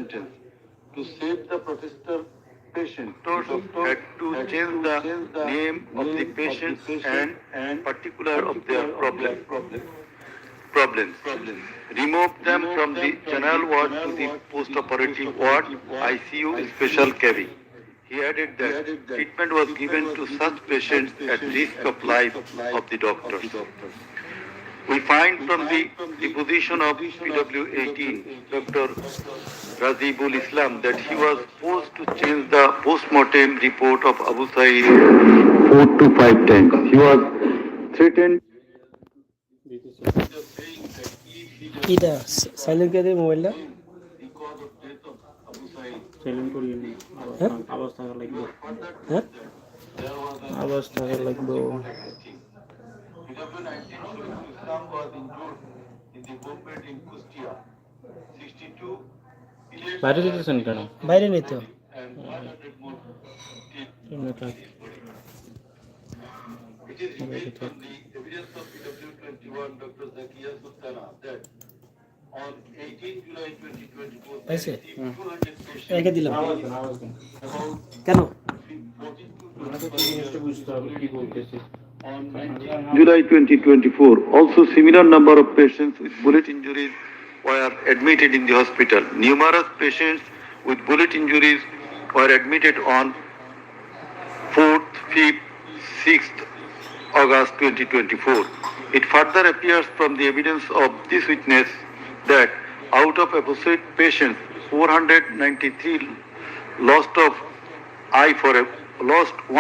sentence. To save the protester patient, doctors had to change the name of the patients and particular of their problems. Remove them from the general ward to the post-operative ward, ICU, special cabin. He added that treatment was given to such patients at risk of life of the doctors. We find from the deposition of PW18, Dr. Razibul Islam, that he was forced to change the post-mortem report of Abu Saeed 4 to 5 times. He was threatened. কিটা silent করে দে মোবাইলটা silent করিয়ে নি হ্যাঁ আওয়াজ থাকা লাগবে হ্যাঁ আওয়াজ থাকা লাগবে বাইরে যেতেছেন কেন বাইরে নেই তো এমনি থাক It is revealed from the evidence of PW21 Dr. Zakia Sultana that on 18 July 2024, পাইছে 200 patients একে দিলাম আওয়াজ কেন কেন 42 আপনাকে তো জিনিসটা বুঝতে হবে কি বলতেছে on 19 July 2024, also similar number of patients with bullet injuries were admitted in the hospital. Numerous patients with bullet injuries were admitted on 4th, 5th, 6th August 2024. It further appears from the evidence of this witness that out of apposite patients, 493 lost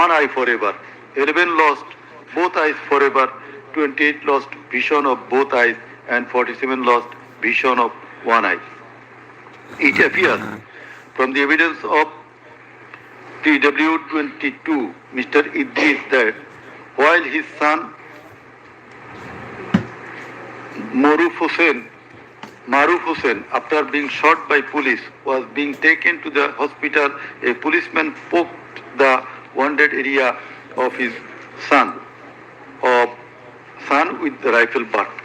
one eye forever, 11 lost both eyes forever, 28 lost vision of both eyes, and 47 lost vision of one eye. It appears from the evidence of PW22, Mr. Idris, that while his son Maruf Hussain, after being shot by police, was being taken to the hospital, a policeman poked the wounded area of his son with the rifle butt.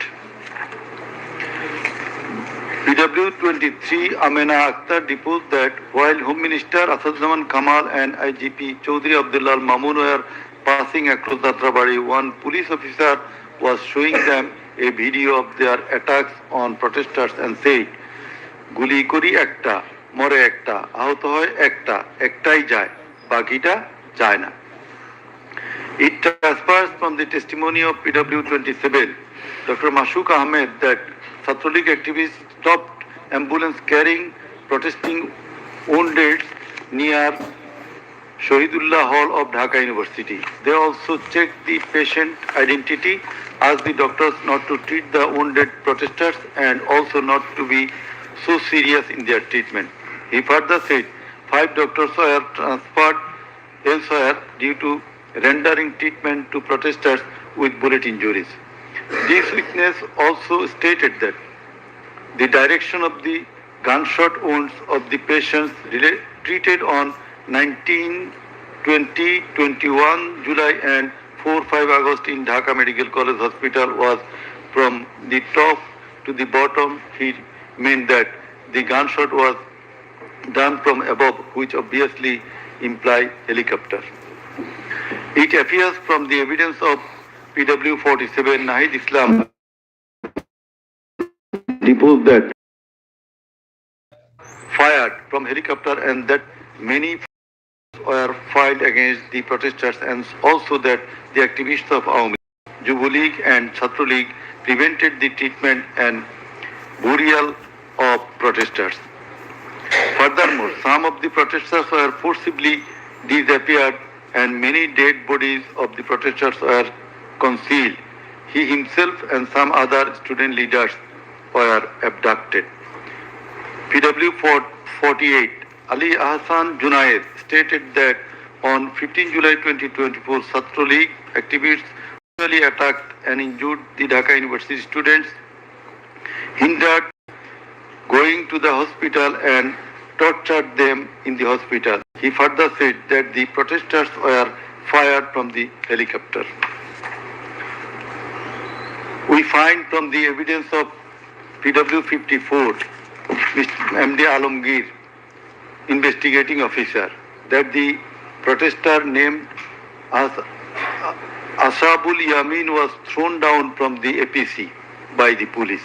PW23 Amena Akhtar deposed that while Home Minister Asadzaman Kamal and IGP Chaudhry Abdullah Mamun were passing across Datrabari, one police officer was showing them a video of their attacks on protesters and said, "Guli kori ekta, more ekta, ahuto hoy ekta, ektai jay, bakita jay na." It transpires from the testimony of PW27, Dr. Mashuk Ahmed, that Satrulik activists stopped ambulance carrying protesting wounded near Shahidullah Hall of Dhaka University. They also checked the patient identity, asked the doctors not to treat the wounded protesters and also not to be so serious in their treatment. He further said 5 doctors were transferred elsewhere due to rendering treatment to protesters with bullet injuries. This witness also stated that the direction of the gunshot wounds of the patients treated on 19, 20, 21 July and 4-5 August in Dhaka Medical College Hospital was from the top to the bottom. He meant that the gunshot was done from above, which obviously imply helicopter. It appears from the evidence of PW47 Nahid Islam deposed that fired from helicopter and that many were fired against the protesters, and also that the activists of Awami, Jubu League and Chhatru League prevented the treatment and burial of protesters. Furthermore, some of the protesters were forcibly disappeared and many dead bodies of the protesters were concealed. He himself and some other student leaders were abducted. PW48 Ali Ahsan Junaid stated that on 15 July 2024, Chhatru League activists brutally attacked and injured the Dhaka University students, hindered going to the hospital and tortured them in the hospital. He further said that the protesters were fired from the helicopter. We find from the evidence of PW54, Mr. MD Alamgir, investigating officer that the protester named as Ashabul Yamin was thrown down from the APC by the police.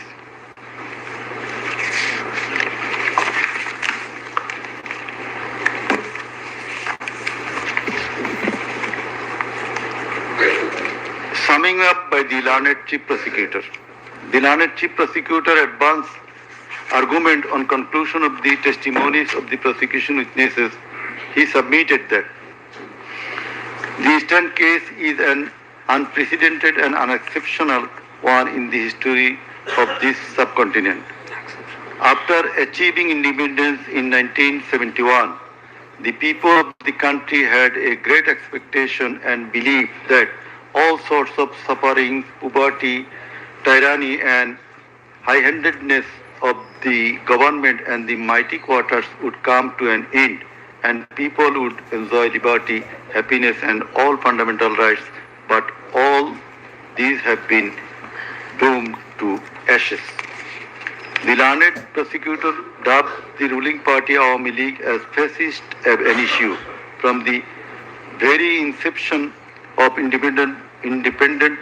Summing up by the learned chief prosecutor. The learned chief prosecutor advanced argument on conclusion of the testimonies of the prosecution witnesses. He submitted that the instant case is an unprecedented and unexceptional one in the history of this subcontinent. After achieving independence in 1971, the people of the country had a great expectation and belief that all sorts of suffering, poverty, tyranny and high-handedness of the government and the mighty quarters would come to an end and people would enjoy liberty, happiness and all fundamental rights, but all these have been doomed to ashes. The learned prosecutor dubbed the ruling party Awami League as fascist ab initio. From the very inception of independent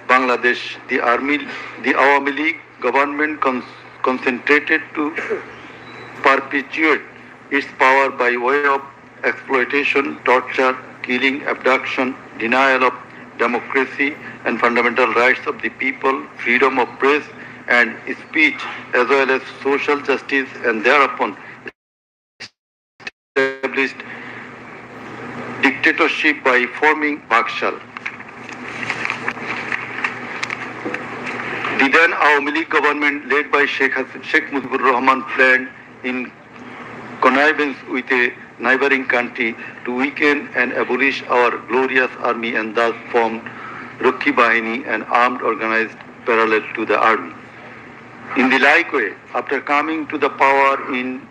Bangladesh, the Awami League government concentrated to perpetuate its power by way of exploitation, torture, killing, abduction, denial of democracy and fundamental rights of the people, freedom of press and speech, as well as social justice, and thereupon established dictatorship by forming Bakshal. The then Awami League government, led by Sheikh Mujibur Rahman, planned in connivance with a neighboring country to weaken and abolish our glorious army and thus formed Rakhi Bahini, an armed organized parallel to the army. In the like way, after coming to the power in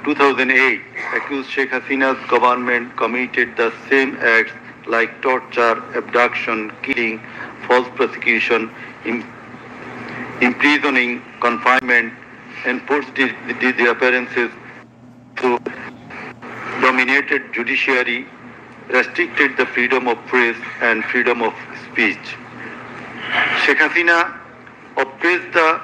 2008, accused Sheikh Hasina's government committed the same acts like torture, abduction, killing, false prosecution, imprisoning, confinement, enforced disappearances through dominated judiciary, restricted the freedom of press and freedom of speech. Sheikh Hasina oppressed the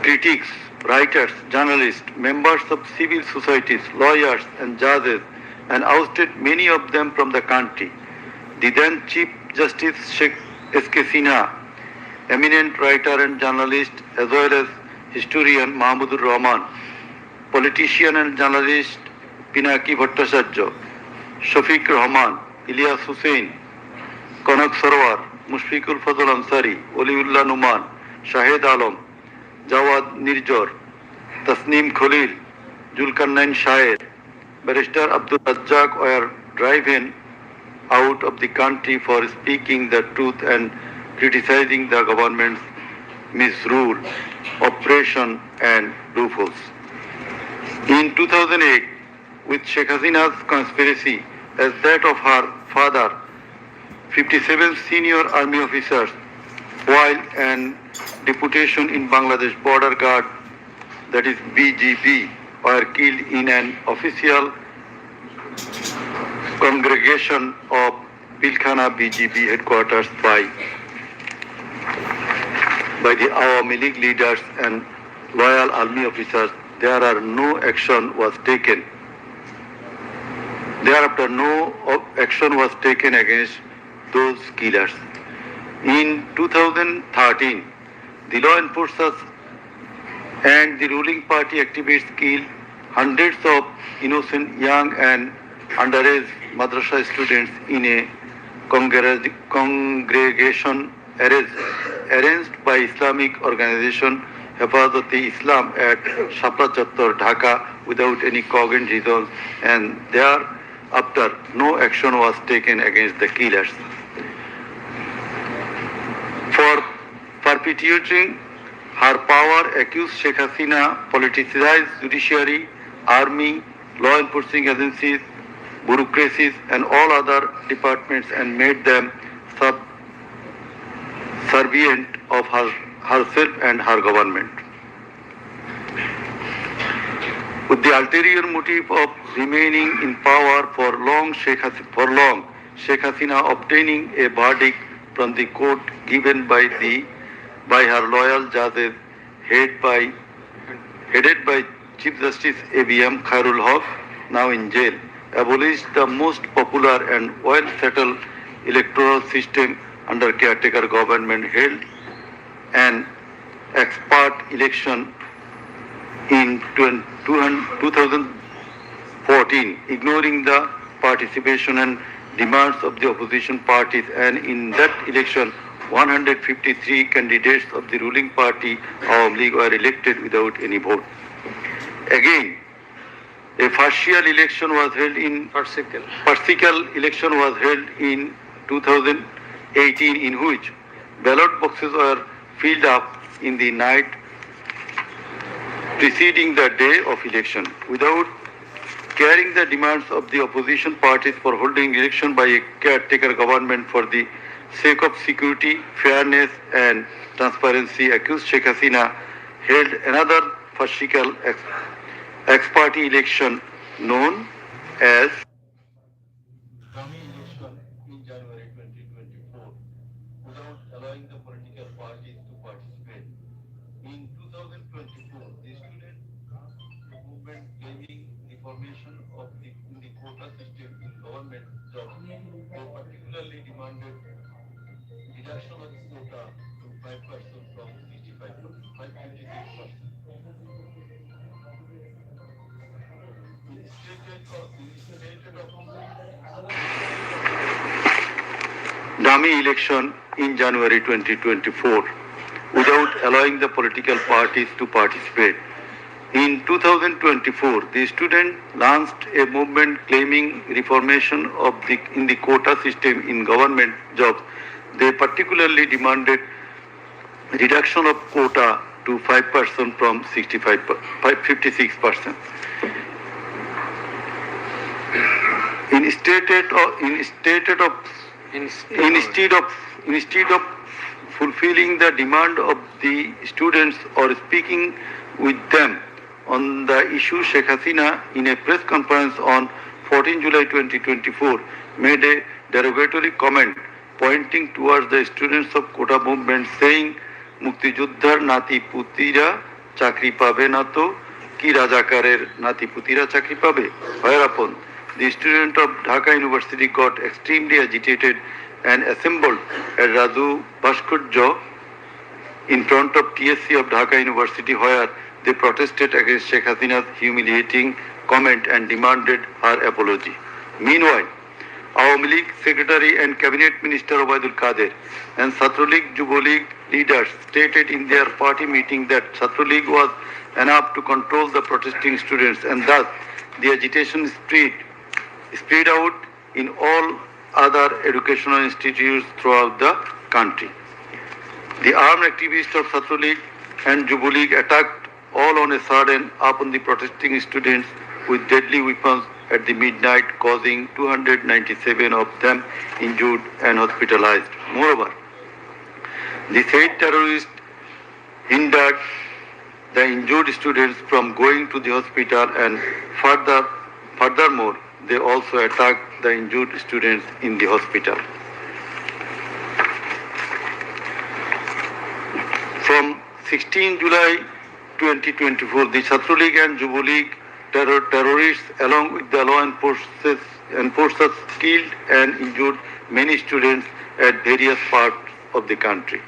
critics, writers, journalists, members of civil societies, lawyers and judges and ousted many of them from the country. The then Chief Justice Sheikh S.K. Sinha, eminent writer and journalist as well as historian Mahmudur Rahman, politician and journalist Pinaki Bhattacharya, Shafiq Rahman, Ilyas Hussain, Kanak Sarwar, Mushfiqul Fazl Ansari, Waliullah Numan, Shahid Alam, Jawad Nirjor, Tasneem Khalil, Julkarnain Shair, Barrister Abdul Razzaq were driven out of the country for speaking the truth and criticizing the government's misrule, oppression and loopholes. In 2008, with Sheikh Hasina's conspiracy as that of her father, 57 senior army officers, while an deputation in Bangladesh Border Guard, that is BGB, were killed in an official congregation of Pilkhana BGB headquarters by the Awami League leaders and loyal army officers. Thereafter, no action was taken against those killers. In 2013, the law enforcers and the ruling party activists killed hundreds of innocent young and underage madrasa students in a congregation arranged by Islamic organization Hifazat-e-Islam at Shapra Chattor, Dhaka, without any cogent reason, and thereafter no action was taken against the killers. For perpetuating her power, accused Sheikh Hasina politicized judiciary, army, law enforcing agencies, bureaucracies and all other departments and made them subservient of herself and her government. with the ulterior motive of remaining in power for long, Sheikh Hasina obtaining a verdict from the court given by her loyal judges headed by Chief Justice ABM Khairul Haq, now in jail, abolished the most popular and well-settled electoral system under caretaker government, held an expert election in 2014, ignoring the participation and demands of the opposition parties, and in that election 153 candidates of the ruling party Awami League were elected without any vote. Again, a partial election was held in 2018, in which ballot boxes were filled up in the night preceding the day of election without carrying the demands of the opposition parties for holding election by a caretaker government for the sake of security, fairness and transparency. Accused Sheikh Hasina held another partial ex-party election known as dummy election in January 2024 without allowing the political parties to participate. In 2024, the student movement claiming reformation of the quota system in government jobs, they particularly demanded reduction of quota to 5% from 56%. Dummy election in January 2024 without allowing the political parties to participate. In 2024, the student launched a movement claiming reformation in the quota system in government jobs. They particularly demanded reduction of quota to 5% from 56%. Instead of fulfilling the demand of the students or speaking with them on the issue, Sheikh Hasina, in a press conference on 14 July 2024, made a derogatory comment pointing towards the students of Quota movement, saying, "Mukti Juddhar Nati Putira Chakri Pabe Nato Ki Rajakarer Nati Putira Chakri Pabe." Whereupon the student of Dhaka University got extremely agitated and assembled at Raju Bhaskurja in front of TSC of Dhaka University, where they protested against Sheikh Hasina's humiliating comment and demanded her apology. Meanwhile, Awami League Secretary and Cabinet Minister Obaidul Kader and Chhatra League Yuva League leaders stated in their party meeting that Chhatra League was enough to control the protesting students, and thus the agitation spread out in all other educational institutes throughout the country. The armed activists of Chhatra League and Yuva League attacked all on a sudden upon the protesting students with deadly weapons at the midnight, causing 297 of them injured and hospitalized. Moreover, the said terrorists hindered the injured students from going to the hospital, and furthermore, they also attacked the injured students in the hospital. From 16 July 2024, the Chhatra League and Yuva League terrorists, along with the law enforcers, killed and injured many students at various parts of the country.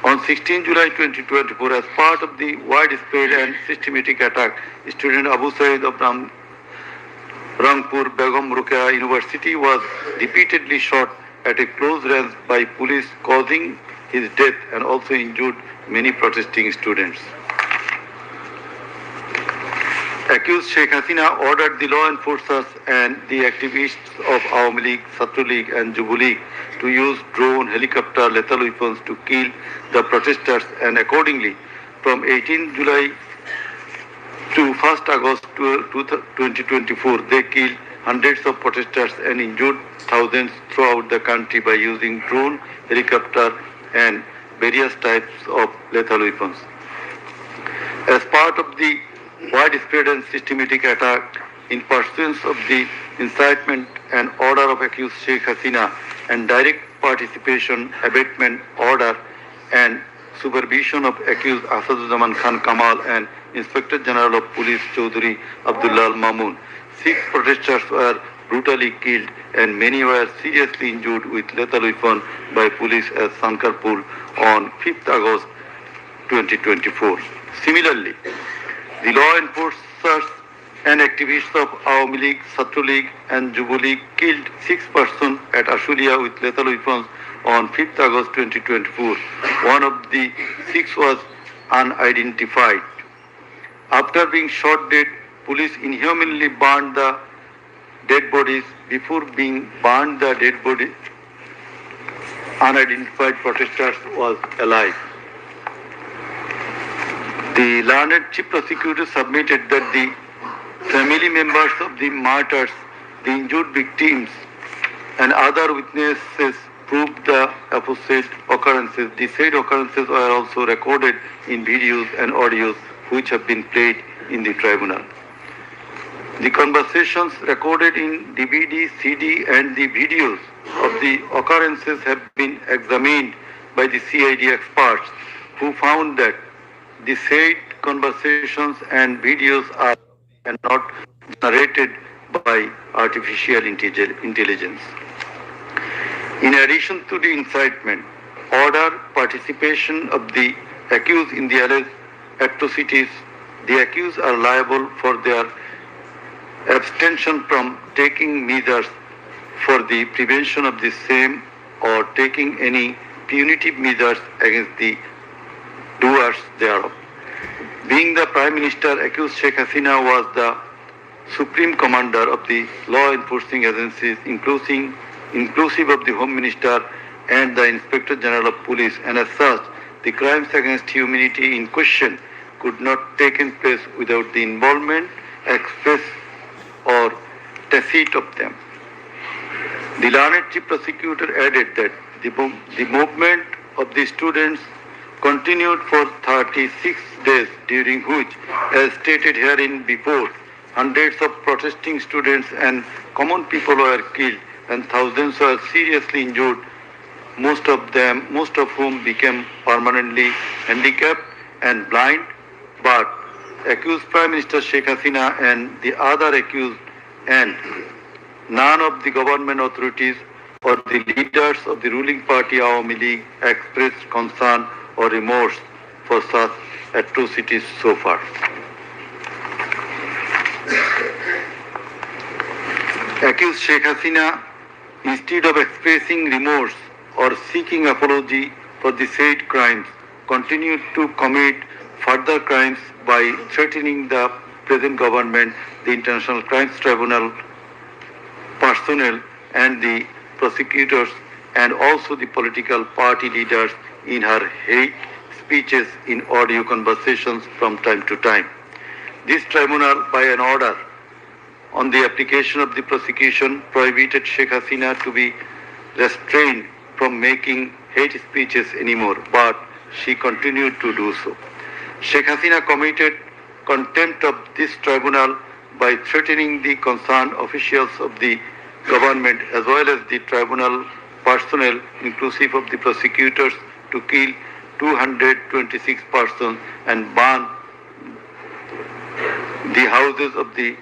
On 16 July 2024, as part of the widespread and systematic attack, student Abu Said of Rangpur Begum Ruqayya University was repeatedly shot at a close range by police, causing his death and also injured many protesting students. Accused Sheikh Hasina ordered the law enforcers and the activists of Awami League, Chhatra League and Yuva League to use drone, helicopter, lethal weapons to kill the protesters, and accordingly, from 18 July to 1st August 2024, they killed hundreds of protesters and injured thousands throughout the country by using drone, helicopter and various types of lethal weapons. As part of the widespread and systematic attack in pursuance of the incitement and order of accused Sheikh Hasina and direct participation, abatement, order and supervision of accused Asaduzzzaman Khan Kamal and Inspector General of Police Chaudhry Abdullah Mamun. 6 protesters were brutally killed and many were seriously injured with lethal weapon by police at Sankarpur on 5th August 2024. Similarly, the law enforcers and activists of Awami League, Chhatra League and Jubo League killed 6 persons at Ashulia with lethal weapons on 5th August 2024. One of the 6 was unidentified. After being shot dead, police inhumanly burned the dead bodies. Before being burned the dead body, unidentified protesters was alive. The learned chief prosecutor submitted that the family members of the martyrs, the injured victims, and other witnesses proved the opposite occurrences. The said occurrences were also recorded in videos and audios which have been played in the tribunal. The conversations recorded in DVD, CD, and the videos of the occurrences have been examined by the CID experts who found that the said conversations and videos are not generated by artificial intelligence. In addition to the incitement, order, participation of the accused in the alleged atrocities, the accused are liable for their abstention from taking measures for the prevention of the same or taking any punitive measures against the doers thereof. Being the Prime Minister, accused Sheikh Hasina was the Supreme Commander of the law enforcing agencies, inclusive of the Home Minister and the Inspector General of Police, and as such, the crimes against humanity in question could not take place without the involvement, express or tacit of them. The learned chief prosecutor added that the movement of the students continued for 36 days, during which, as stated herein before, hundreds of protesting students and common people were killed and thousands were seriously injured, most of whom became permanently handicapped and blind. But accused Prime Minister Sheikh Hasina and the other accused and none of the government authorities or the leaders of the ruling party Awami League expressed concern or remorse for such atrocities so far. Accused Sheikh Hasina, instead of expressing remorse or seeking apology for the said crimes, continued to commit further crimes by threatening the present government, the International Crimes Tribunal personnel and the prosecutors and also the political party leaders in her hate speeches in audio conversations from time to time. This tribunal, by an order on the application of the prosecution, prohibited Sheikh Hasina to be restrained from making hate speeches anymore, but she continued to do so. Sheikh Hasina committed contempt of this tribunal by threatening the concerned officials of the government as well as the tribunal personnel, inclusive of the prosecutors, to kill 226 persons and burn the houses of the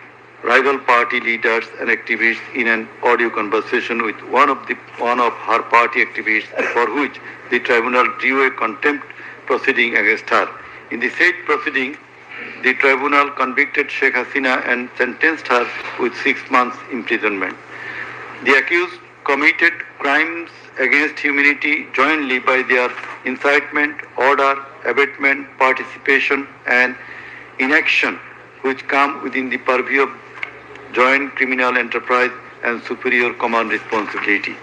rival party leaders and activists in an audio conversation with one of her party activists, for which the tribunal drew a contempt proceeding against her. In the said proceeding, the tribunal convicted Sheikh Hasina and sentenced her with 6 months imprisonment. The accused committed crimes against humanity jointly by their incitement, order, abatement, participation and inaction, which come within the purview of joint criminal enterprise and superior command responsibility.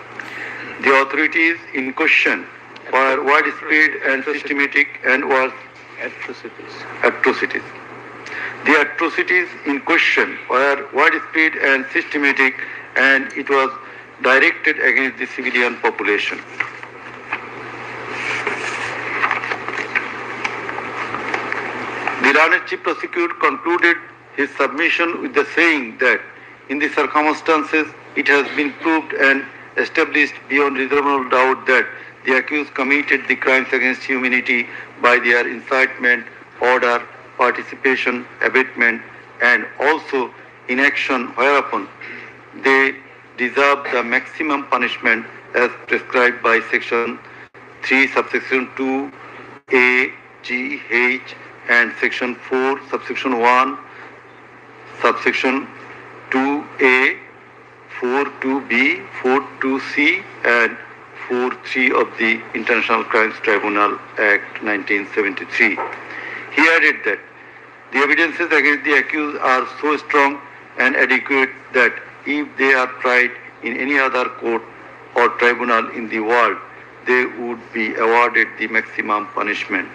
The authorities in question were widespread and systematic and was atrocities. The atrocities in question were widespread and systematic, and it was directed against the civilian population. The learned chief prosecutor concluded his submission with the saying that in the circumstances it has been proved and established beyond reasonable doubt that the accused committed the crimes against humanity by their incitement, order, participation, abatement, and also inaction, whereupon they deserve the maximum punishment as prescribed by Section 3, subsection 2, A, G, H, and Section 4, subsection 1, subsection 2A, 4.2b, 4.2c, and 4.3 of the International Crimes Tribunal Act 1973. He added that the evidences against the accused are so strong and adequate that if they are tried in any other court or tribunal in the world, they would be awarded the maximum punishment.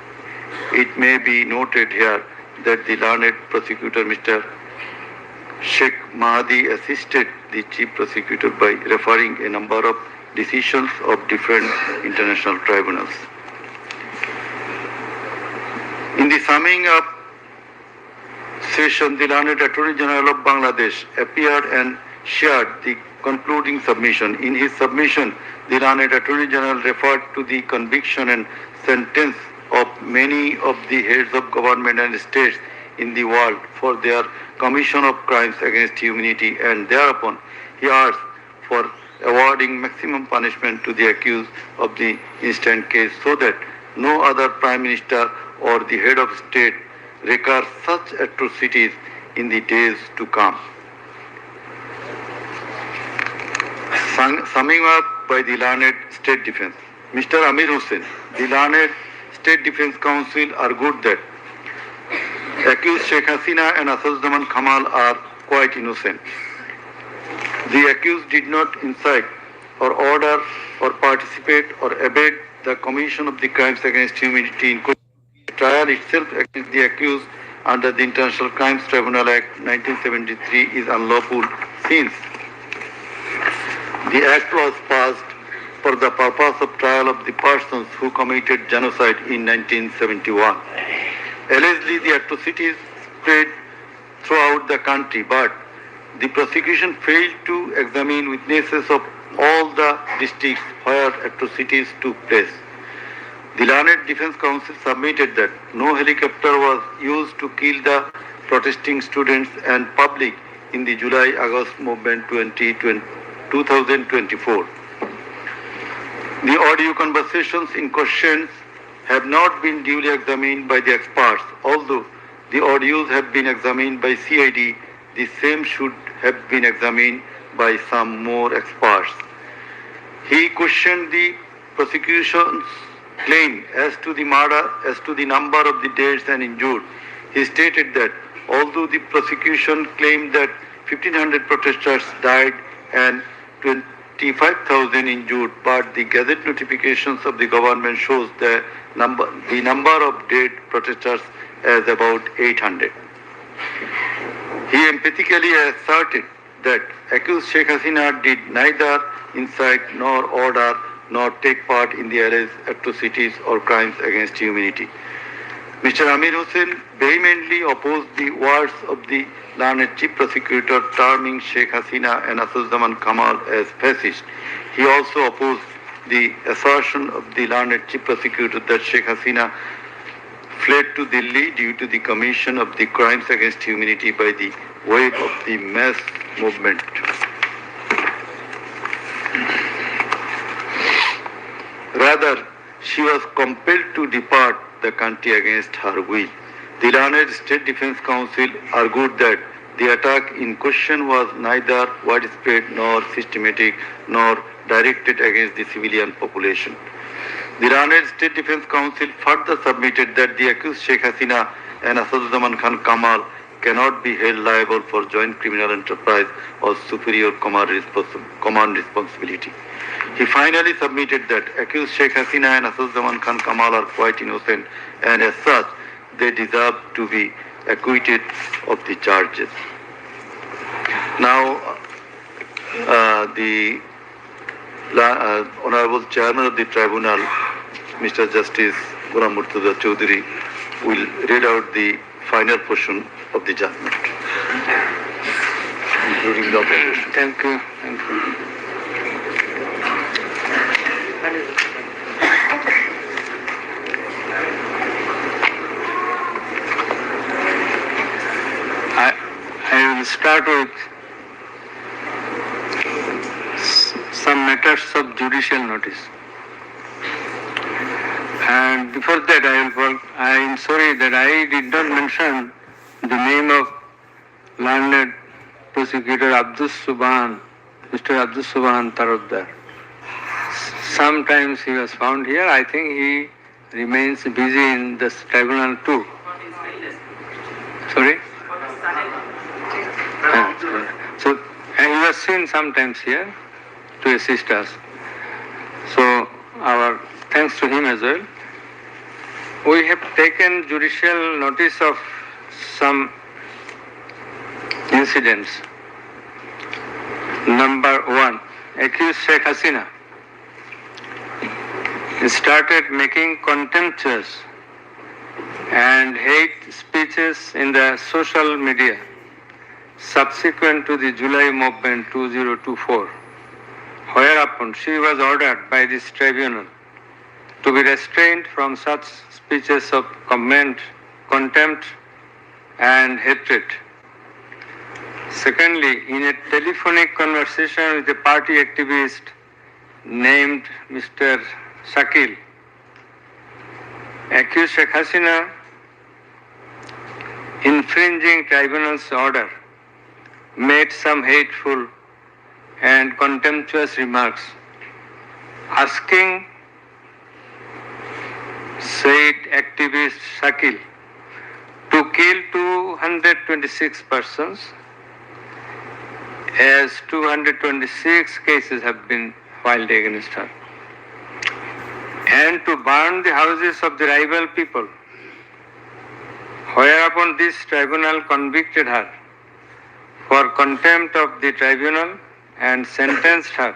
It may be noted here that the learned prosecutor, Mr. Sheikh Mahdi, assisted the chief prosecutor by referring a number of decisions of different international tribunals. In the summing up session, the learned Attorney General of Bangladesh appeared and shared the concluding submission. In his submission, the learned Attorney General referred to the conviction and sentence of many of the heads of government and states in the world for their commission of crimes against humanity, and thereupon he asked for awarding maximum punishment to the accused of the instant case so that no other prime minister or the head of state recur such atrocities in the days to come. Summing up by the learned State Defense, Mr. Amir Hussain, the learned State Defense Counsel argued that accused Sheikh Hasina and Asaduzzaman Kamal are quite innocent. The accused did not incite or order or participate or abet the commission of the crimes against humanity in the trial itself against the accused under the International Crimes Tribunal Act 1973 is unlawful since the act was passed for the purpose of trial of the persons who committed genocide in 1971. Allegedly, the atrocities spread throughout the country, but the prosecution failed to examine witnesses of all the districts where atrocities took place. The learned Defense Counsel submitted that no helicopter was used to kill the protesting students and public in the July-August movement 2024. The audio conversations in question have not been duly examined by the experts. Although the audios have been examined by CID, the same should have been examined by some more experts. He questioned the prosecution's claim as to the number of the deaths and injured. He stated that although the prosecution claimed that 1,500 protesters died and 25,000 injured, but the Gazette notifications of the government shows the number of dead protesters as about 800. He emphatically asserted that accused Sheikh Hasina did neither incite nor order nor take part in the alleged atrocities or crimes against humanity. Mr. Amir Hussain vehemently opposed the words of the learned chief prosecutor terming Sheikh Hasina and Asaduzzaman Kamal as fascist. He also opposed the assertion of the learned chief prosecutor that Sheikh Hasina fled to Delhi due to the commission of the crimes against humanity by the wave of the mass movement. Rather, she was compelled to depart the country against her will. The learned State Defense Counsel argued that the attack in question was neither widespread nor systematic nor directed against the civilian population. The learned State Defense Counsel further submitted that the accused Sheikh Hasina and Asaduzzaman Khan Kamal cannot be held liable for joint criminal enterprise or superior command responsibility. He finally submitted that accused Sheikh Hasina and Asaduzzaman Khan Kamal are quite innocent and as such they deserve to be acquitted of the charges. Now, the Honorable Chairman of the Tribunal, Mr. Justice Ghulam Murtuza Chaudhary, will read out the final portion of the judgment, including the observation. Thank you. Thank you. I will start with some matters of judicial notice. And before that, I am sorry that I did not mention the name of learned prosecutor Abdus Subhan, Mr. Abdus Subhan Tarodar. Sometimes he was found here. I think he remains busy in this tribunal too. Sorry? So he was seen sometimes here to assist us. So our thanks to him as well. We have taken judicial notice of some incidents. Number one, accused Sheikh Hasina started making contemptuous and hate speeches in the social media subsequent to the July movement 2024, whereupon she was ordered by this tribunal to be restrained from such speeches of contempt and hatred. Secondly, in a telephonic conversation with a party activist named Mr. Shakil, accused Sheikh Hasina infringing tribunal's order made some hateful and contemptuous remarks, asking said activist Shakil to kill 226 persons, as 226 cases have been filed against her, and to burn the houses of the rival people, whereupon this tribunal convicted her for contempt of the tribunal and sentenced her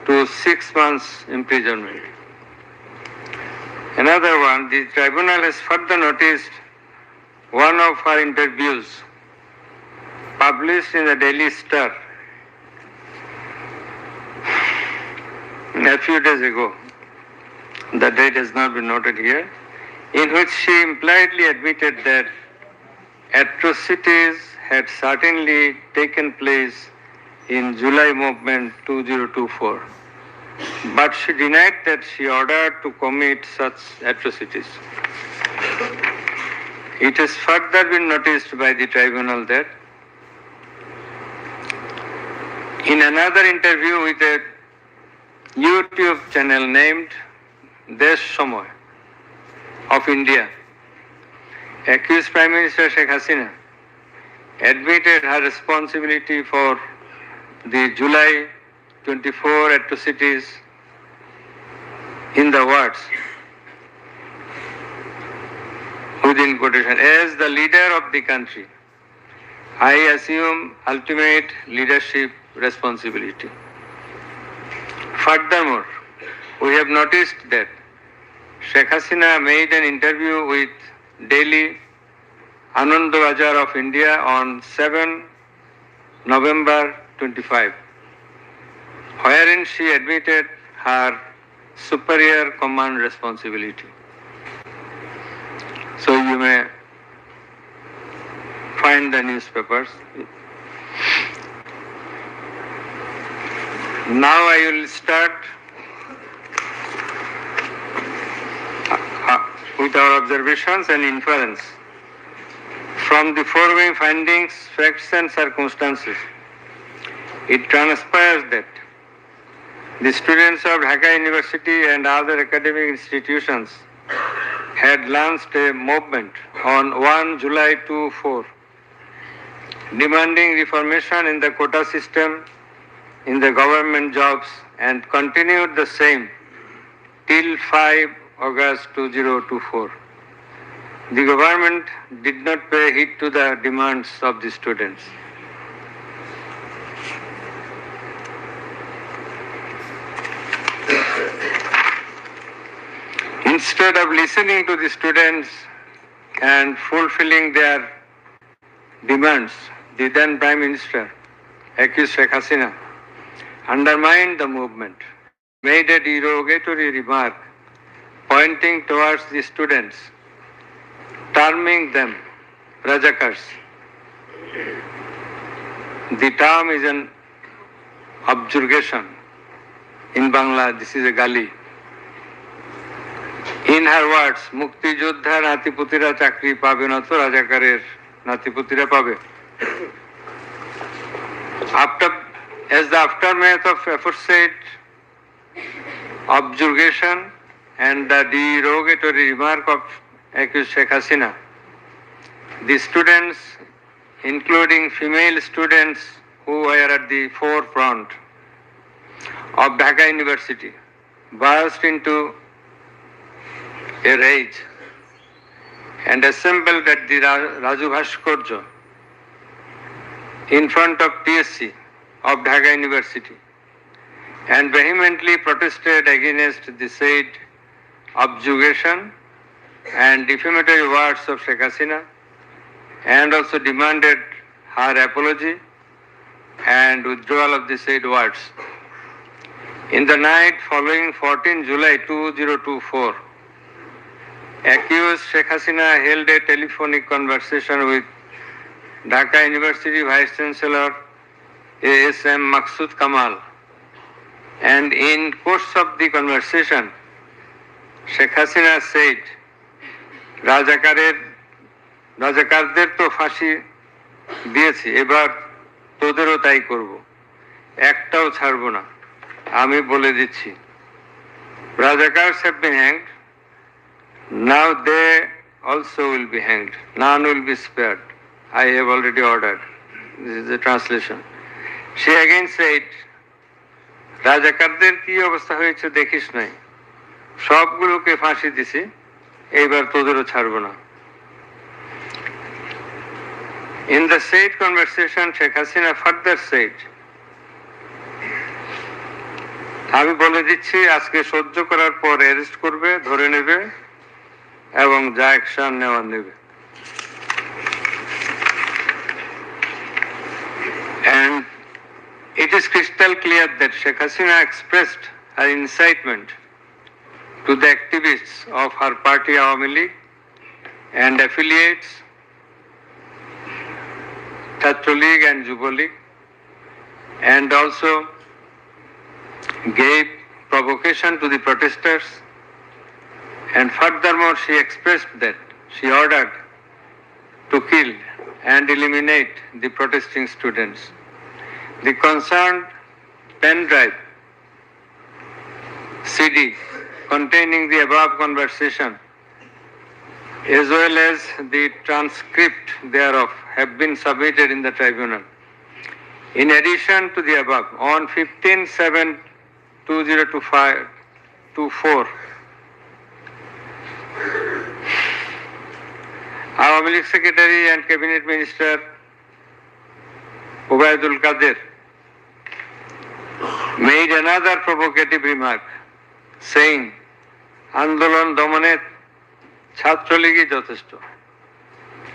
to 6 months imprisonment. Another one, the tribunal has further noticed one of her interviews published in the Daily Star a few days ago. The date has not been noted here, in which she impliedly admitted that atrocities had certainly taken place in July movement 2024, but she denied that she ordered to commit such atrocities. It has further been noticed by the tribunal that in another interview with a YouTube channel named Desh Samoy of India, accused Prime Minister Sheikh Hasina admitted her responsibility for the July 24 atrocities in the words, within quotation, as the leader of the country, I assume ultimate leadership responsibility. Furthermore, we have noticed that Sheikh Hasina made an interview with Delhi Anandabazar of India on 7 November 25, wherein she admitted her superior command responsibility. So you may find the newspapers. Now I will start with our observations and inference. From the foregoing findings, facts and circumstances, it transpires that the students of Dhaka University and other academic institutions had launched a movement on 1 July 2024 demanding reformation in the quota system in the government jobs and continued the same till 5 August 2024. The government did not pay heed to the demands of the students. Instead of listening to the students and fulfilling their demands, the then Prime Minister, accused Sheikh Hasina, undermined the movement, made a derogatory remark pointing towards the students, terming them Rajakars. The term is an objurgation. In Bangla, this is a gali. In her words, Mukti Joddha Natiputira Chakri pabe na to Rajakarer Natiputira pabe. As the aftermath of aforesaid objurgation and the derogatory remark of accused Sheikh Hasina, the students, including female students who were at the forefront of Dhaka University, burst into a rage and assembled at the Raju Bhaskarya in front of TSC of Dhaka University and vehemently protested against the said objurgation and defamatory words of Sheikh Hasina, and also demanded her apology and withdrawal of the said words. In the night following 14 July 2024, accused Sheikh Hasina held a telephonic conversation with Dhaka University Vice Chancellor ASM Maksud Kamal, and in course of the conversation, Sheikh Hasina said, রাজাকারদের তো ফাঁসি দিয়েছি, এবার তোদেরও তাই করব, একটাও ছাড়বো না, আমি বলে দিচ্ছি। Rajakars have been hanged, now they also will be hanged, none will be spared. I have already ordered. This is the translation. She again said, রাজাকারদের কি অবস্থা হয়েছে দেখিস নাই, সবগুলোকে ফাঁসি দিছি, এইবার তোদেরও ছাড়বো না। In the said conversation, Sheikh Hasina further said, আমি বলে দিচ্ছি আজকে সহ্য করার পর অ্যারেস্ট করবে, ধরে নেবে এবং যা অ্যাকশন নেওয়ার নেবে। And it is crystal clear that Sheikh Hasina expressed her incitement to the activists of her party Awami League and affiliates, Chhatra League and Yuva League, and also gave provocation to the protesters, and furthermore she expressed that she ordered to kill and eliminate the protesting students. The concerned pen drive CD containing the above conversation as well as the transcript thereof have been submitted in the tribunal. In addition to the above, on 15/7/2024, Awami League Secretary and Cabinet Minister Ubaidul Qadir made another provocative remark, saying, Andolon Domane Chhatra League is যথেষ্ট.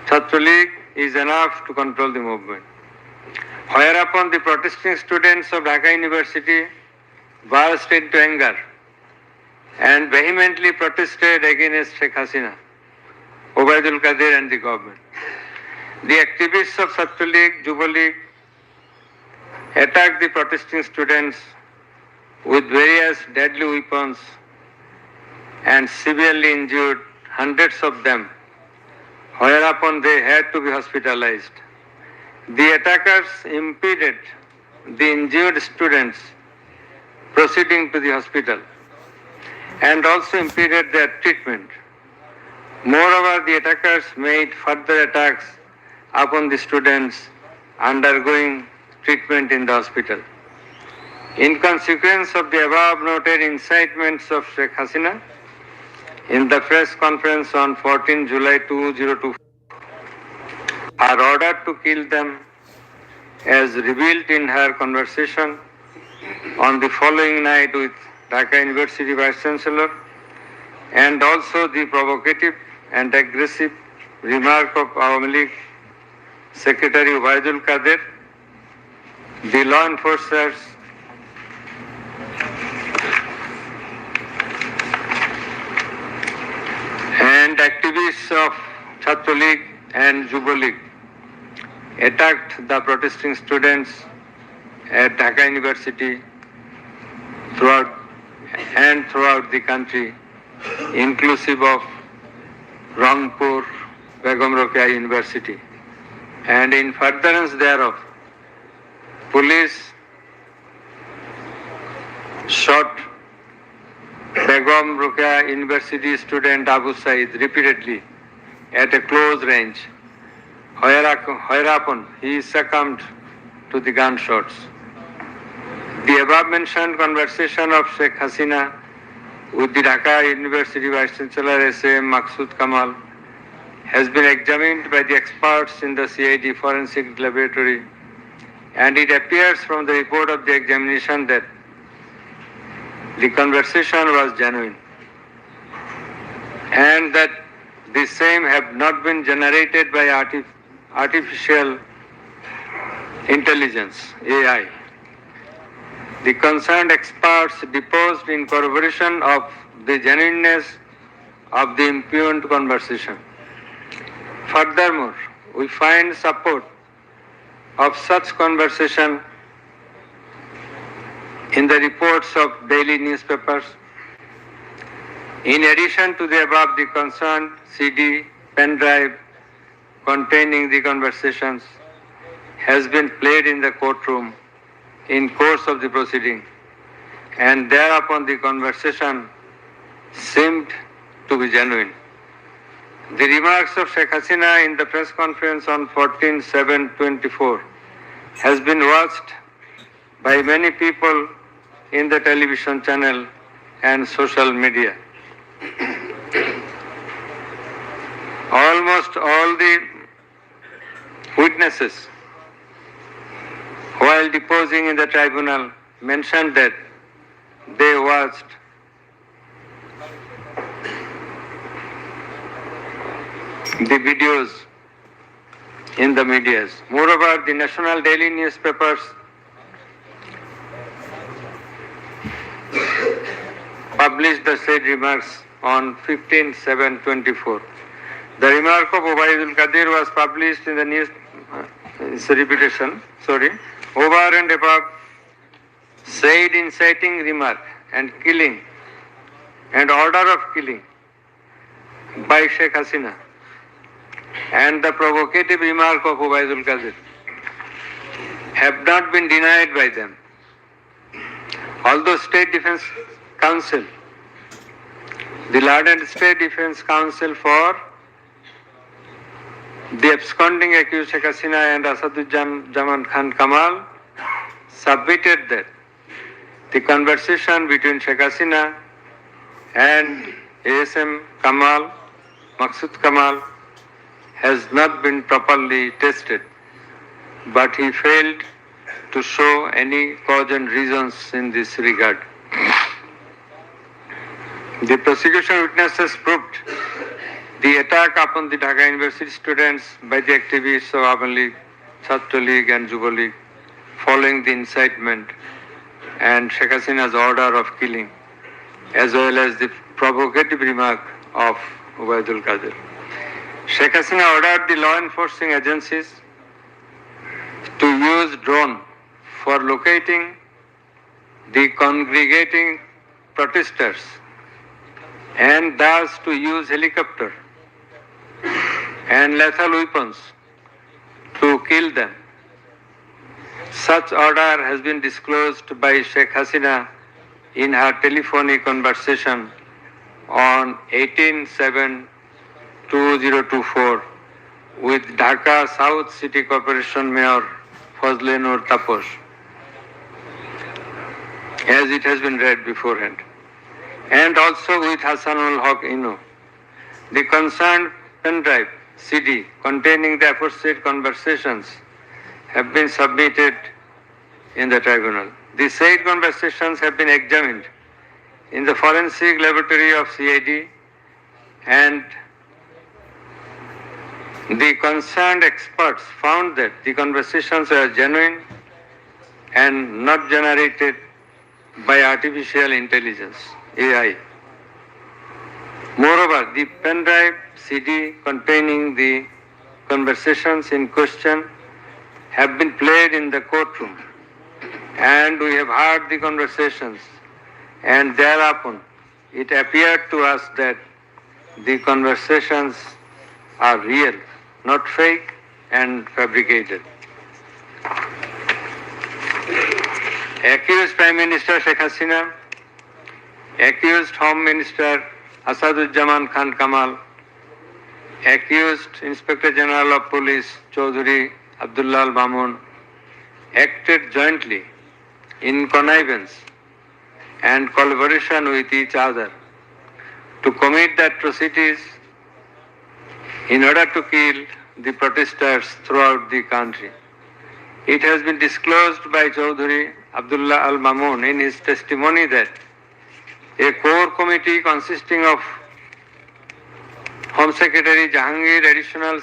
Chhatra League is enough to control the movement. Whereupon the protesting students of Dhaka University burst into anger and vehemently protested against Sheikh Hasina, Ubaidul Qadir and the government. The activists of Chhatra League, Yuva League attacked the protesting students with various deadly weapons and severely injured hundreds of them, whereupon they had to be hospitalized. The attackers impeded the injured students proceeding to the hospital and also impeded their treatment. Moreover, the attackers made further attacks upon the students undergoing treatment in the hospital. In consequence of the above noted incitements of Sheikh Hasina, in the press conference on 14 July 2024, her order to kill them as revealed in her conversation on the following night with Dhaka University Vice Chancellor, and also the provocative and aggressive remark of Awami League Secretary Ubaidul Kadir, the law enforcers and activists of Chhatra League and Yuva League attacked the protesting students at Dhaka University throughout the country, inclusive of Rangpur Begum Rokeya University. And in furtherance thereof, police shot Begum Rokeya University student Abu Said repeatedly at a close range, whereupon he succumbed to the gunshots. The above mentioned conversation of Sheikh Hasina with the Dhaka University Vice Chancellor SM Maksud Kamal has been examined by the experts in the CID Forensic Laboratory, and it appears from the report of the examination that the conversation was genuine and that the same have not been generated by artificial intelligence, AI. The concerned experts deposed in corroboration of the genuineness of the impugned conversation. Furthermore, we find support of such conversation in the reports of daily newspapers. In addition to the above, the concerned CD pen drive containing the conversations has been played in the courtroom in course of the proceeding, and thereupon the conversation seemed to be genuine. The remarks of Sheikh Hasina in the press conference on 14/7/24 has been watched by many people in the television channel and social media. Almost all the witnesses, while deposing in the tribunal, mentioned that they watched the videos in the medias. Moreover, the national daily newspapers published the said remarks on 15/7/24. The remark of Ubaidul Kadir was published in the news. It's a repetition, sorry. Over and above said inciting remark and killing and order of killing by Sheikh Hasina and the provocative remark of Ubaidul Kadir have not been denied by them. Although State Defence Council, the Lardent State Defence Council for the absconding accused Sheikh Hasina and Asaduজ্জামান Khan Kamal submitted that the conversation between Sheikh Hasina and ASM Kamal, Maksud Kamal, has not been properly tested, but he failed to show any cogent reasons in this regard. The prosecution witnesses proved the attack upon the Dhaka University students by the activists of Awami League, Chhatra League and Yuva League following the incitement and Sheikh Hasina's order of killing, as well as the provocative remark of Ubaidul Kadir. Sheikh Hasina ordered the law enforcing agencies to use drone for locating the congregating protesters and thus to use helicopter and lethal weapons to kill them. Such order has been disclosed by Sheikh Hasina in her telephonic conversation on 18/7/2024 with Dhaka South City Corporation Mayor Fazle Noor Taposh, as it has been read beforehand, and also with Hassanul Haq Inu. The concerned pen drive CD containing the aforesaid conversations have been submitted in the tribunal. The said conversations have been examined in the forensic laboratory of CID and The concerned experts found that the conversations were genuine and not generated by artificial intelligence, AI. Moreover, the pen drive CD containing the conversations in question have been played in the courtroom, and we have heard the conversations, and thereupon it appeared to us that the conversations are real, not fake and fabricated. Accused Prime Minister Sheikh Hasina, accused Home Minister Asaduzzaman Khan Kamal, accused Inspector General of Police Chaudhry Abdullah Al Mamun acted jointly in connivance and collaboration with each other to commit the atrocities in order to kill the protesters throughout the country. It has been disclosed by Chaudhry Abdullah Al Mamun in his testimony that a core committee consisting of Home Secretary Jahangir, Additional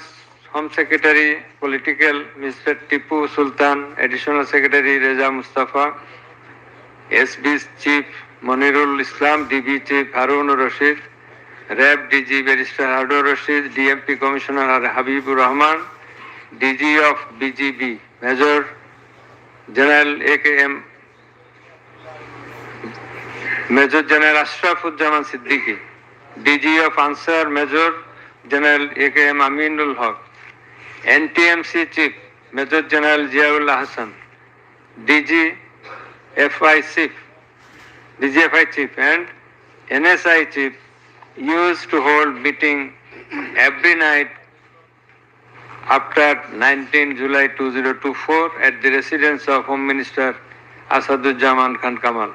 Home Secretary Political Mr. Tipu Sultan, Additional Secretary Reza Mustafa, SB's Chief Monirul Islam, DB Chief Harun Rashid, RAB DG Barrister Harun Rashid, DMP Commissioner Habibur Rahman, DG of BGB Major General AKM Major General Ashrafuzzaman Siddiqui, DG of Ansar Major General AKM Aminul Haq, NTMC Chief Major General Ziaullah Hassan, DGFI Chief and NSI Chief used to hold meeting every night after 19 July 2024 at the residence of Home Minister Asaduzzaman Khan Kamal.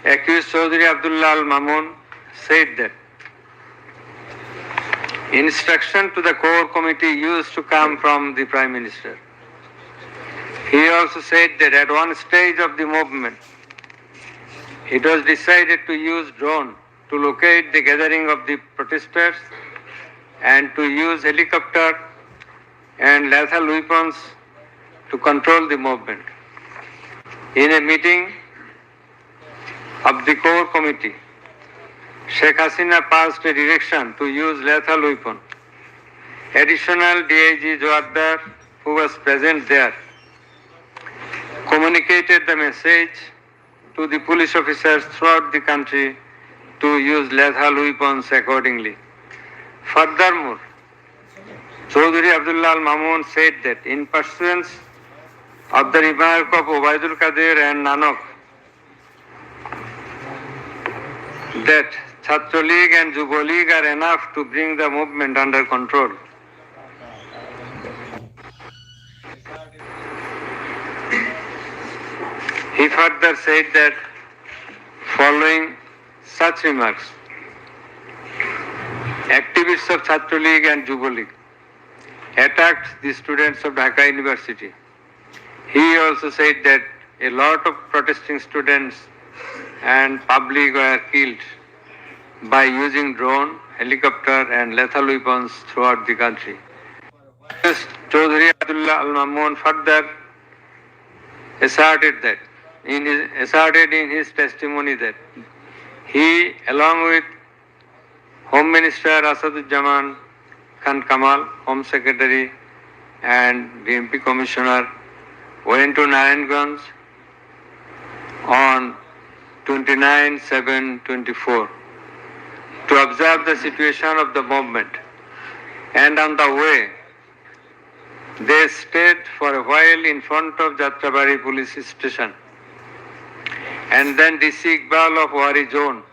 Accused Chaudhry Abdullah Al Mamun said that instruction to the core committee used to come from the Prime Minister. He also said that at one stage of the movement, it was decided to use drone to locate the gathering of the protesters and to use helicopter and lethal weapons to control the movement. In a meeting of the core committee, Sheikh Hasina passed a direction to use lethal weapon. Additional DIG Joaddar, who was present there, communicated the message to the police officers throughout the country to use lethal weapons accordingly. Furthermore, Chaudhry Abdullah Al Mamun said that in pursuance of the remark of Obaidul Qadir and Nanak that Chhatra League and Yuva League are enough to bring the movement under control. He further said that following such remarks, activists of Chhatra League and Yuva League attacked the students of Dhaka University. He also said that a lot of protesting students and public were killed by using drone, helicopter and lethal weapons throughout the country. Chaudhry Abdullah Al Mamun further asserted in his testimony that he, along with Home Minister Asaduzzaman Khan Kamal, Home Secretary and DMP Commissioner, went to Narayanganj on 29/7/24 to observe the situation of the movement, and on the way they stayed for a while in front of Jatrabari police station, and then DC Iqbal of Wari Zone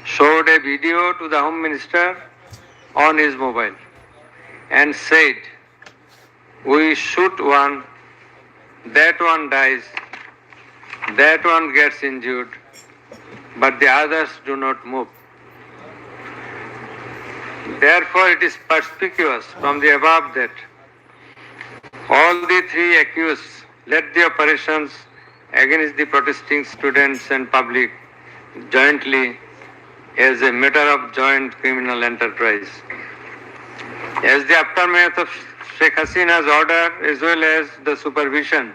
showed a video to the Home Minister on his mobile and said, "We shoot one, that one dies, that one gets injured, but the others do not move." Therefore, it is perspicuous from the above that all the three accused led the operations against the protesting students and public jointly as a matter of joint criminal enterprise. As the aftermath of Sheikh Hasina's order, as well as the supervision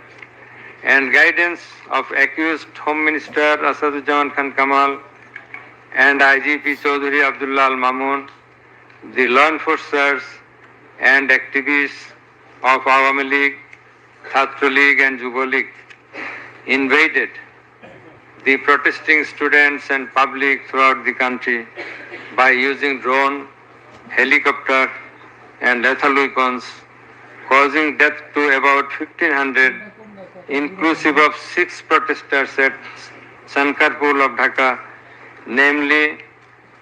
and guidance of accused Home Minister Asaduজ্জামান Khan Kamal and IGP Chaudhry Abdullah Al Mamun, the law enforcers and activists of Awami League, Chhatra League and Yuva League invaded the protesting students and public throughout the country by using drone, helicopter and lethal weapons, causing death to about 1,500, inclusive of 6 protesters at Sankarpur of Dhaka, namely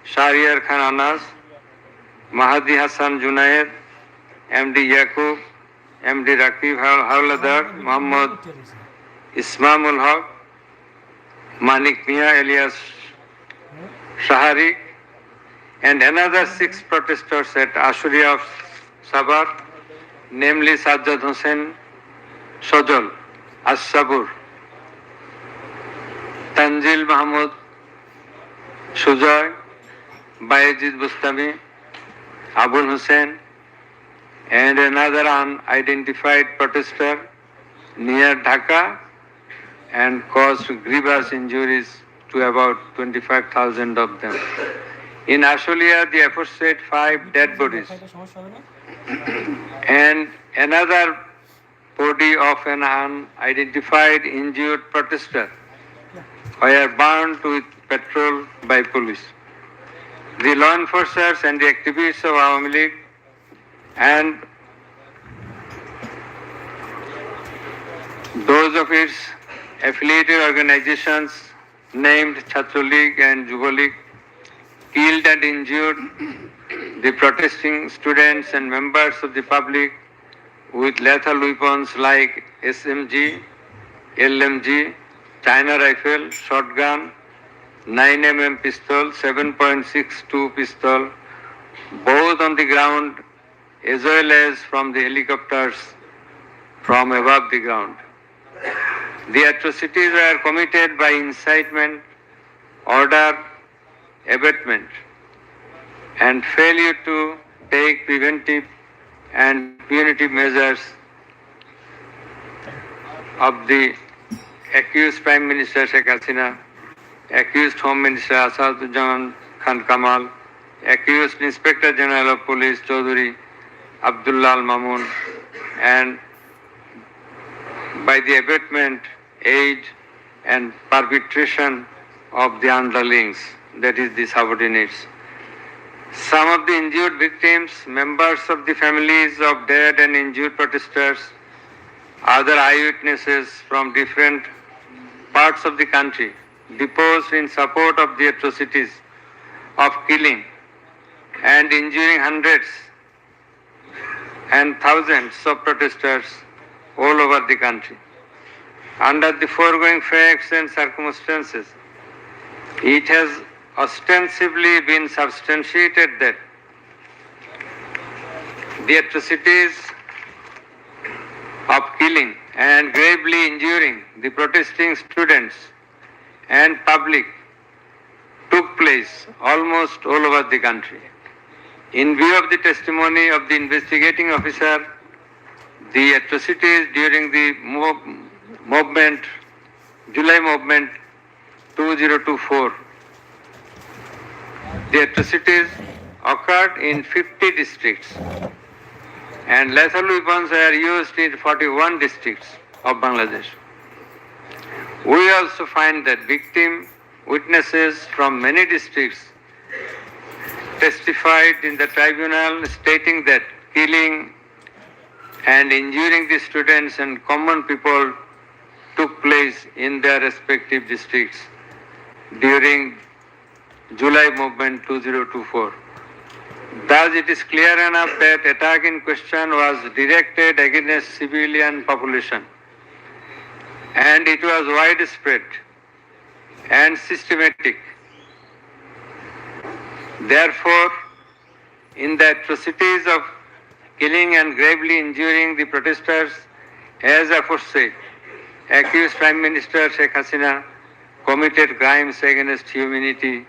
Shahryar Khan Anas, Mahdi Hassan Junaid, MD Yaqub, MD Rakib Hawladar, Muhammad Ismamul Haq, Manik Mia alias Shahari, and another 6 protesters at Ashuria of Sabar, namely Sajjad Hussain Sojol, As-Sabur, Tanzil Mahmud Sujoy, Bayezid Bustami, Abul Hussain, and another unidentified protester near Dhaka, and caused grievous injuries to about 25,000 of them. In Ashulia, the aforesaid 5 dead bodies and another body of an unidentified injured protester were burned with petrol by police. The law enforcers and the activists of Awami League and those of its affiliated organizations named Chhatra League and Yuva League killed and injured the protesting students and members of the public with lethal weapons like SMG, LMG, China rifle, shotgun, 9mm pistol, 7.62 pistol, both on the ground as well as from the helicopters from above the ground. The atrocities were committed by incitement, order, abatement, and failure to take preventive and punitive measures of the accused Prime Minister Sheikh Hasina, accused Home Minister Asaduজ্জামান Khan Kamal, accused Inspector General of Police Chaudhry Abdullah Al Mamun, and by the abatement, aid and perpetration of the underlings, that is the subordinates. Some of the injured victims, members of the families of dead and injured protesters, other eyewitnesses from different parts of the country, deposed in support of the atrocities of killing and injuring hundreds and thousands of protesters all over the country. Under the foregoing facts and circumstances, it has ostensibly been substantiated that the atrocities of killing and gravely injuring the protesting students and public took place almost all over the country. In view of the testimony of the investigating officer, the atrocities during the movement, July movement 2024, the atrocities occurred in 50 districts and lethal weapons were used in 41 districts of Bangladesh. We also find that victim witnesses from many districts testified in the tribunal stating that killing and injuring the students and common people took place in their respective districts during July movement 2024. Thus, it is clear enough that attack in question was directed against civilian population, and it was widespread and systematic. Therefore, in the atrocities of killing and gravely injuring the protesters, as aforesaid, accused Prime Minister Sheikh Hasina committed crimes against humanity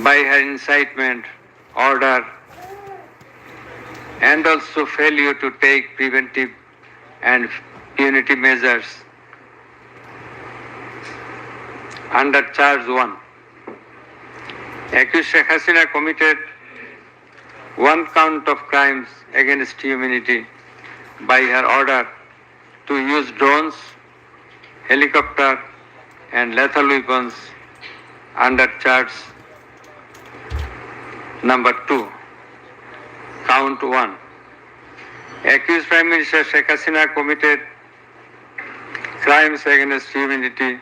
by her incitement, order, and also failure to take preventive and punitive measures under charge 1. Accused Sheikh Hasina committed one count of crimes against humanity by her order to use drones, helicopter, and lethal weapons under charge number 2, count 1. Accused Prime Minister Sheikh Hasina committed crimes against humanity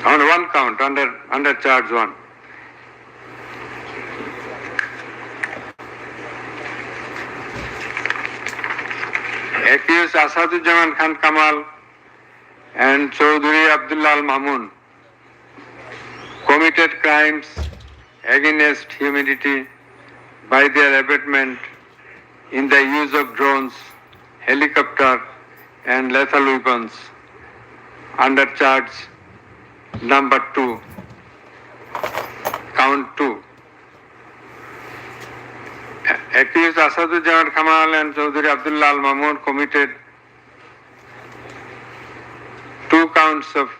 on one count under charge 1. Accused Asaduzzaman Khan Kamal and Chaudhuri Abdullah Al Mamun committed crimes against humanity by their abatement in the use of drones, helicopter, and lethal weapons under charge number 2, count 2. Accused Asaduzzaman Kamal and Chaudhuri Abdullah Al Mamun committed 2 counts of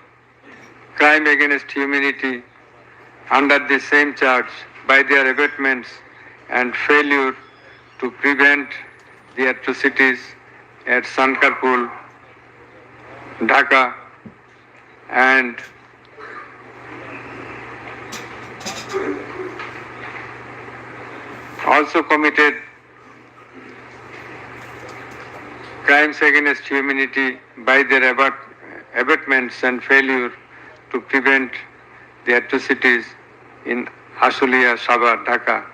crime against humanity under the same charge by their abatements and failure to prevent the atrocities at Sankarpur, Dhaka, and also committed crimes against humanity by their abatements and failure to prevent the atrocities in Ashulia, Sabha, Dhaka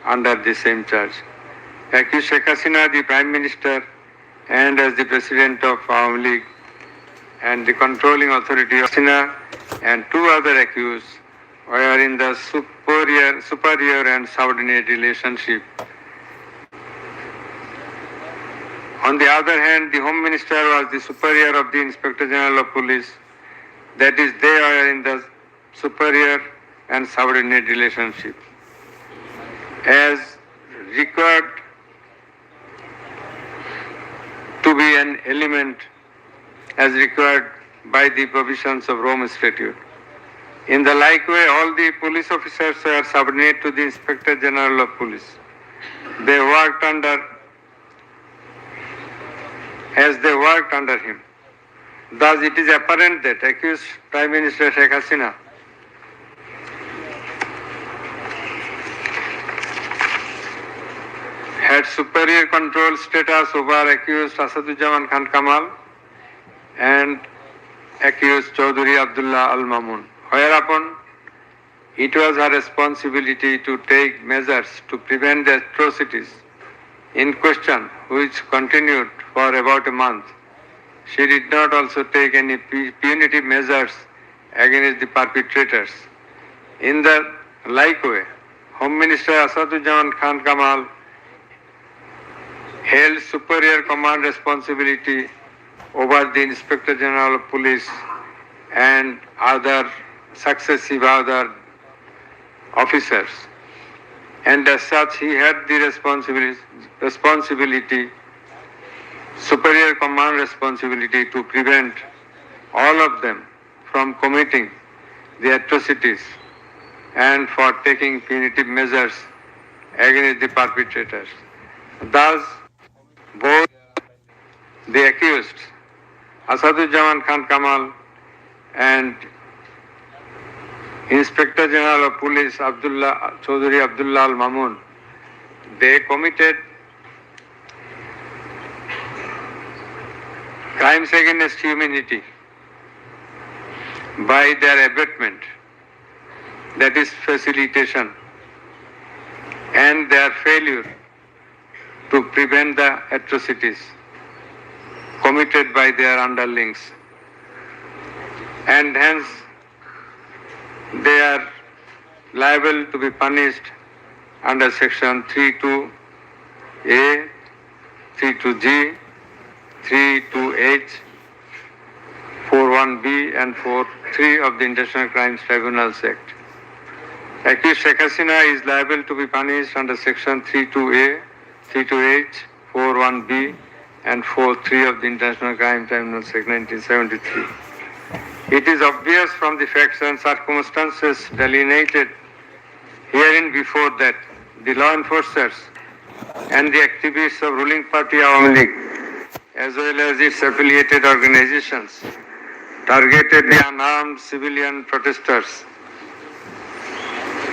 under the same charge. Accused Sheikh Hasina, the Prime Minister, and as the President of Awami League and the controlling authority of Hasina and 2 other accused were in the superior and subordinate relationship. On the other hand, the Home Minister was the superior of the Inspector General of Police, that is, they are in the superior and subordinate relationship. As required to be an element as required by the provisions of Rome Statute. In the like way, all the police officers are subordinate to the Inspector General of Police. They worked under him. Thus, it is apparent that accused Prime Minister Sheikh Hasina had superior control status over accused Asaduzzaman Khan Kamal and accused Chaudhuri Abdullah Al Mamun, whereupon it was her responsibility to take measures to prevent the atrocities in question, which continued for about a month. She did not also take any punitive measures against the perpetrators. In the like way, Home Minister Asaduzzaman Khan Kamal held superior command responsibility over the Inspector General of Police and other successive other officers, and as such he had the responsibility, superior command responsibility to prevent all of them from committing the atrocities and for taking punitive measures against the perpetrators. Thus, both the accused, Asaduzzaman Khan Kamal and Inspector General of Police Chaudhuri Abdullah Al Mamun, they committed crimes against humanity by their abatement, that is facilitation, and their failure to prevent the atrocities committed by their underlings, and hence they are liable to be punished under section 32A, 32G, 32H, 41B and 43 of the International Crimes Tribunals Act. Accused Sheikh Hasina is liable to be punished under Section 32A, 32H, 41B and 43 of the International Crimes Tribunals Act 1973. It is obvious from the facts and circumstances delineated herein before that the law enforcers and the activists of ruling party Awami League, as well as its affiliated organizations, targeted the unarmed civilian protesters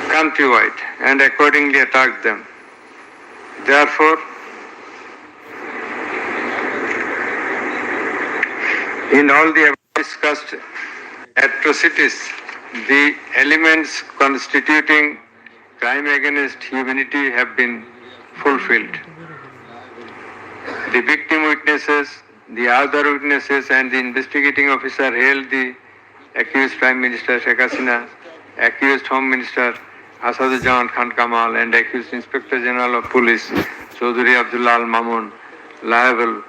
countrywide and accordingly attacked them. Therefore, in all the above discussed atrocities, the elements constituting crime against humanity have been fulfilled. The victim witnesses, the other witnesses and the investigating officer held the accused Prime Minister Sheikh Hasina, accused Home Minister Asadujaman Khan Kamal and accused Inspector General of Police Chaudhry Abdullah Al Mamun liable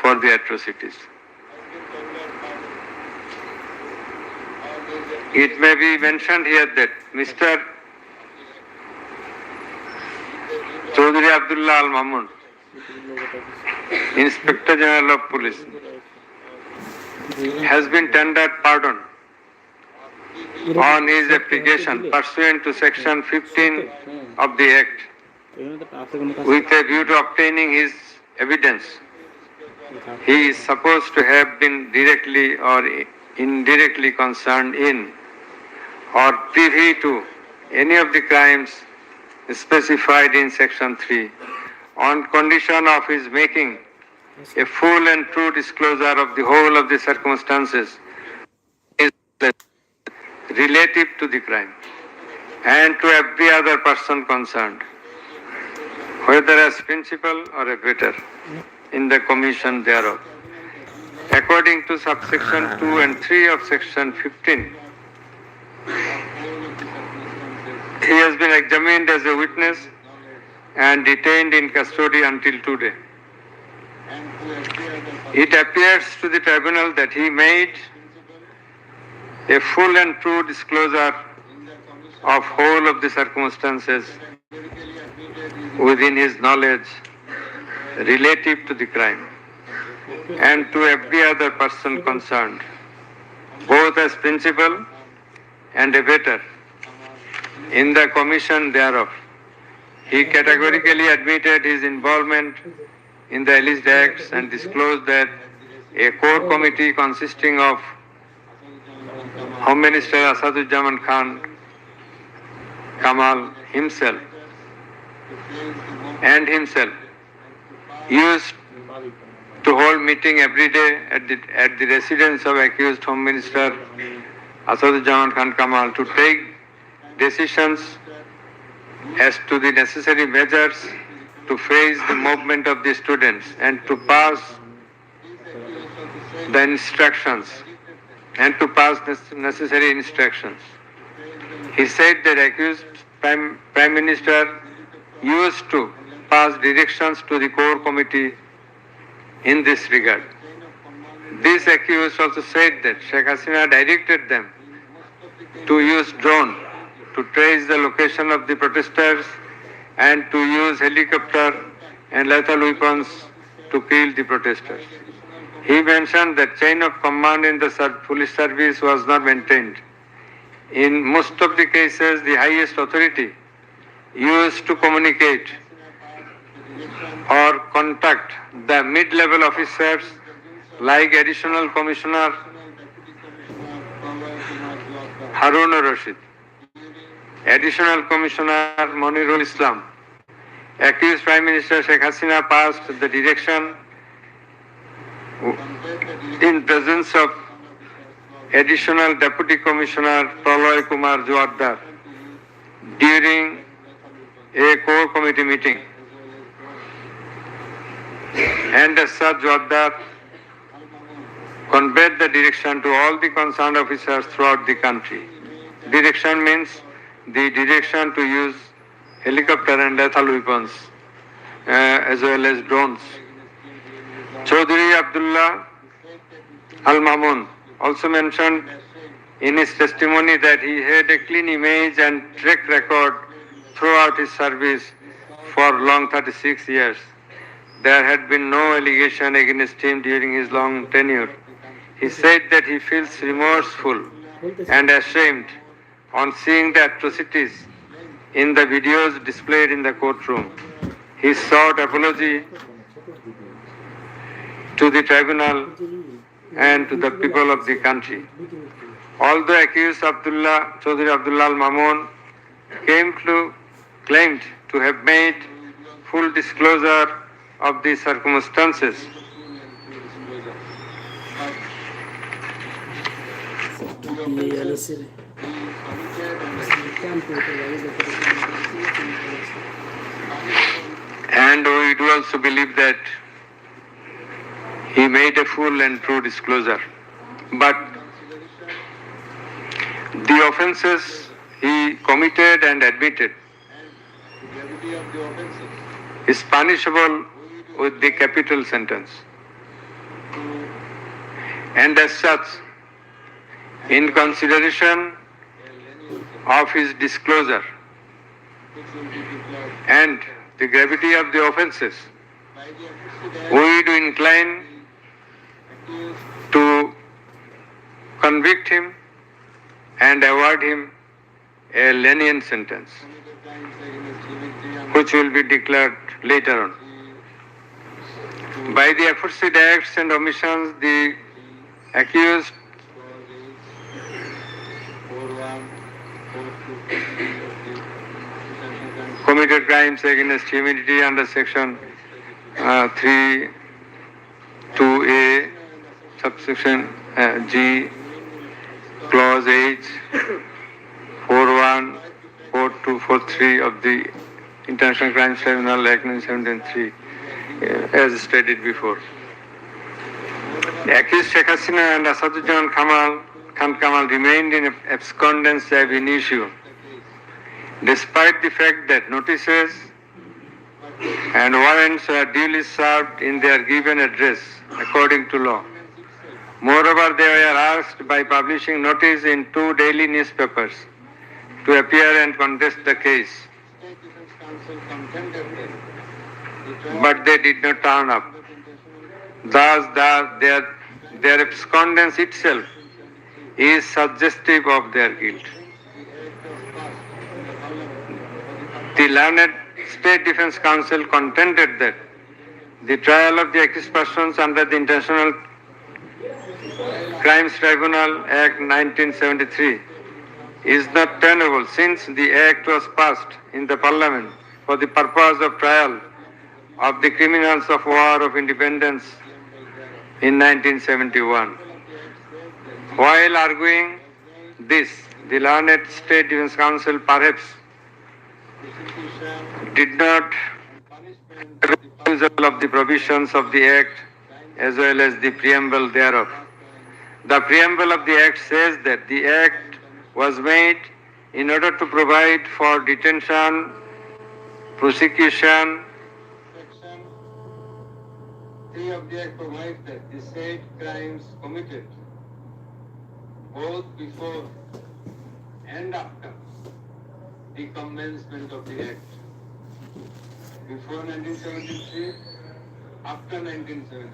for the atrocities. It may be mentioned here that Mr. Chaudhry Abdullah Al Mamun, Inspector General of Police, has been tendered pardon on his application pursuant to Section 15 of the Act with a view to obtaining his evidence. He is supposed to have been directly or indirectly concerned in or privy to any of the crimes specified in Section 3 on condition of his making a full and true disclosure of the whole of the circumstances relative to the crime and to every other person concerned, whether as principal or abettor in the commission thereof. According to subsection 2 and 3 of Section 15, he has been examined as a witness and detained in custody until today. It appears to the tribunal that he made a full and true disclosure of whole of the circumstances within his knowledge relative to the crime and to every other person concerned, both as principal and abettor in the commission thereof. He categorically admitted his involvement in the alleged acts and disclosed that a core committee consisting of Home Minister Asadujaman Khan Kamal himself used to hold meeting every day at the residence of accused Home Minister Asadujaman Khan Kamal to take decisions as to the necessary measures to face the movement of the students and to pass the instructions and to pass necessary instructions. He said that accused Prime Minister used to pass directions to the core committee in this regard. This accused also said that Sheikh Hasina directed them to use drone to trace the location of the protesters and to use helicopter and lethal weapons to kill the protesters. He mentioned that chain of command in the police service was not maintained. In most of the cases, the highest authority used to communicate or contact the mid-level officers like Additional Commissioner Harun Rashid, Additional Commissioner Monirul Islam. Accused Prime Minister Sheikh Hasina passed the direction in presence of Additional Deputy Commissioner Praloy Kumar Joardar during a core committee meeting. And as such, Joardar conveyed the direction to all the concerned officers throughout the country. Direction means the direction to use helicopter and lethal weapons as well as drones. Chaudhry Abdullah Al Mamun also mentioned in his testimony that he had a clean image and track record throughout his service for long 36 years. There had been no allegation against him during his long tenure. He said that he feels remorseful and ashamed on seeing the atrocities in the videos displayed in the courtroom. He sought apology to the tribunal and to the people of the country. Although accused Chaudhry Abdullah Al Mamun claimed to have made full disclosure of the circumstances, and we do also believe that he made a full and true disclosure. But the offences he committed and admitted is punishable with the capital sentence. And as such, in consideration of his disclosure and the gravity of the offences, we do incline to convict him and award him a lenient sentence, which will be declared later on. By the aforesaid acts and omissions, the accused committed crimes against humanity under section 3(2)(a), subsection G, clause H, 4(1), 4(2), 4(3) of the International Crimes Tribunal Act 1973, as stated before. The accused Sheikh Hasina and Asaduজ্জামান Khan Kamal remained in abscondence ab initio, despite the fact that notices and warrants were duly served in their given address according to law. Moreover, they were asked by publishing notice in 2 daily newspapers to appear and contest the case, but they did not turn up. Thus, their abscondence itself is suggestive of their guilt. The learned State Defence Council contended that the trial of the accused persons under the International Crimes Tribunal Act 1973 is not tenable, since the Act was passed in the Parliament for the purpose of trial of the criminals of War of Independence in 1971. While arguing this, the learned State Defence Council perhaps did not refusal of the provisions of the Act as well as the preamble thereof. The preamble of the Act says that the Act was made in order to provide for detention, prosecution. Section 3 of the Act provides that the said crimes committed both before and after the commencement of the Act, before 1973, after 1973,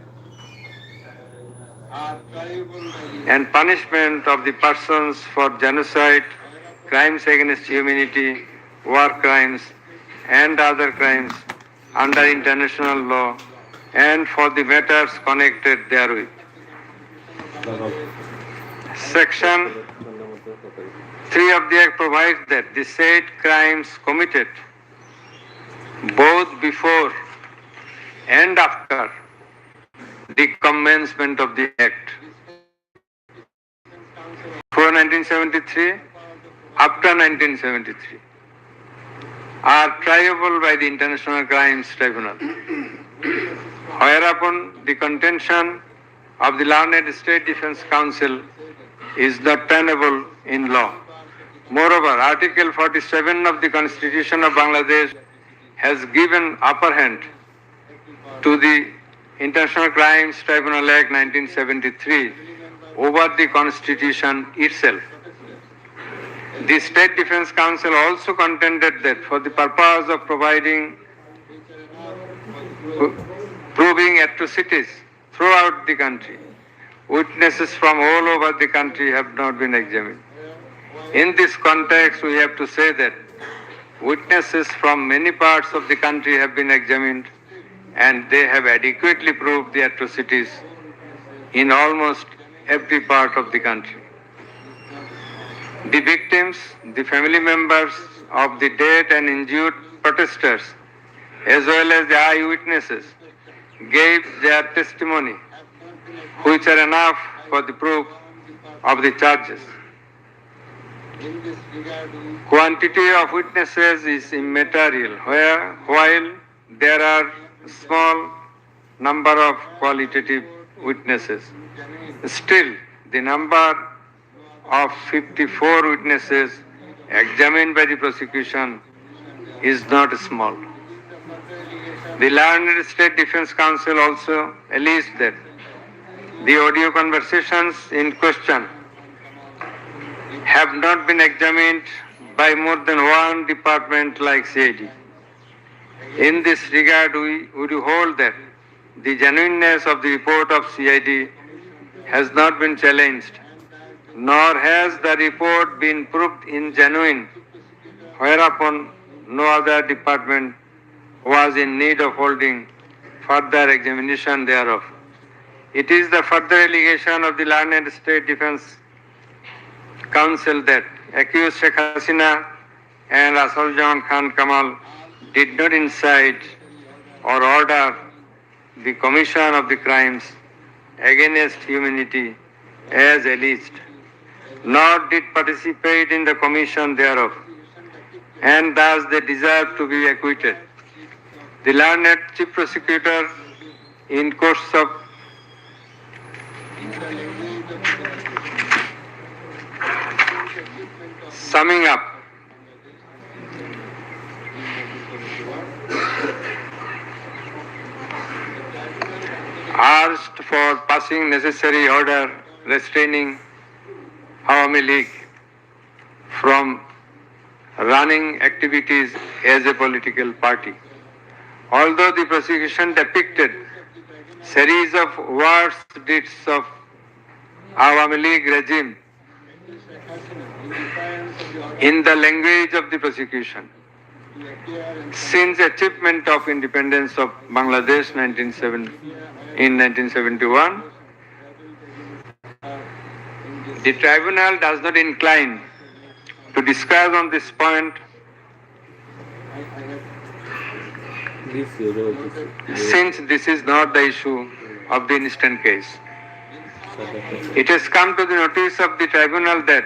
are triable by the and punishment of the persons for genocide, crimes against humanity, war crimes, and other crimes under international law, and for the matters connected therewith. Section 3 of the Act provides that the said crimes committed both before and after the commencement of the Act, before 1973, after 1973, are triable by the International Crimes Tribunal. Whereupon the contention of the learned State Defence Council is not tenable in law. Moreover, Article 47 of the Constitution of Bangladesh has given upper hand to the International Crimes Tribunal Act 1973 over the Constitution itself. The State Defence Council also contended that for the purpose of proving atrocities throughout the country, witnesses from all over the country have not been examined. In this context, we have to say that witnesses from many parts of the country have been examined and they have adequately proved the atrocities in almost every part of the country. The victims, the family members of the dead and injured protesters, as well as the eyewitnesses, gave their testimony, which are enough for the proof of the charges. Quantity of witnesses is immaterial, while there are small number of qualitative witnesses. Still, the number of 54 witnesses examined by the prosecution is not small. The learned State Defence Council also alleged that the audio conversations in question have not been examined by more than one department like CID. In this regard, we would hold that the genuineness of the report of CID has not been challenged, nor has the report been proved ingenuine, whereupon no other department was in need of holding further examination thereof. It is the further allegation of the learned State Defence Council that accused Sheikh Hasina and Asaduzzahman Khan Kamal did not incite or order the commission of the crimes against humanity as alleged, nor did participate in the commission thereof, and thus they deserve to be acquitted. The learned Chief Prosecutor, in course of summing up, asked for passing necessary order restraining Awami League from running activities as a political party. Although the prosecution depicted series of worst deeds of Awami League regime in the language of the prosecution, since achievement of independence of Bangladesh in 1971, the tribunal does not incline to discuss on this point since this is not the issue of the instant case. It has come to the notice of the tribunal that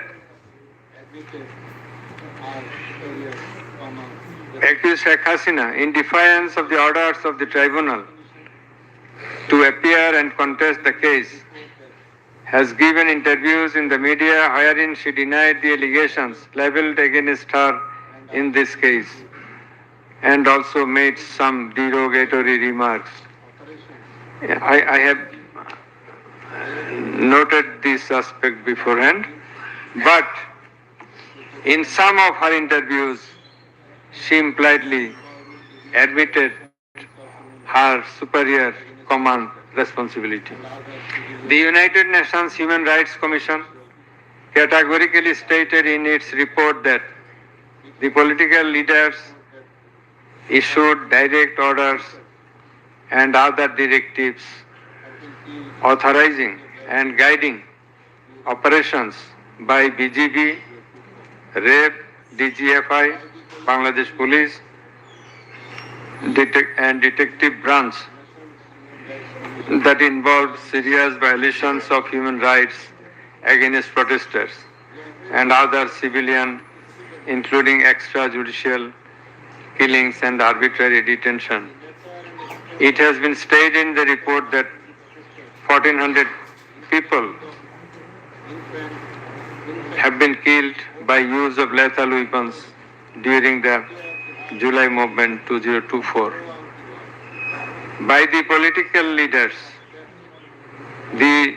accused Sheikh Hasina, in defiance of the orders of the tribunal to appear and contest the case, has given interviews in the media wherein she denied the allegations leveled against her in this case and also made some derogatory remarks. I have noted this aspect beforehand, but in some of her interviews, she impliedly admitted her superior command responsibility. The United Nations Human Rights Commission categorically stated in its report that the political leaders issued direct orders and other directives authorizing and guiding operations by BGB, RAB, DGFI, Bangladesh Police, and Detective Branch that involved serious violations of human rights against protesters and other civilian, including extrajudicial killings and arbitrary detention. It has been stated in the report that 1,400 people have been killed by use of lethal weapons during the July Movement 2024. By the political leaders, the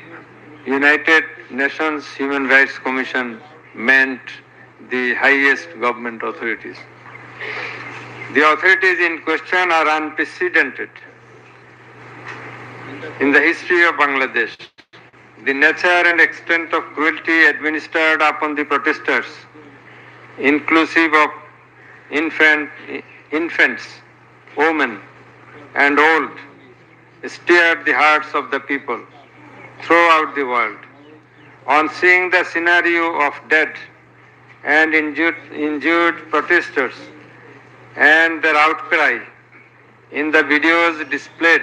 United nation's Human Rights Commission meant the highest government authorities. The authorities in question are unprecedented in the history of Bangladesh. The nature and extent of cruelty administered upon the protesters, inclusive of infants, women, and old, stirred the hearts of the people throughout the world. On seeing the scenario of dead and injured protesters and their outcry in the videos displayed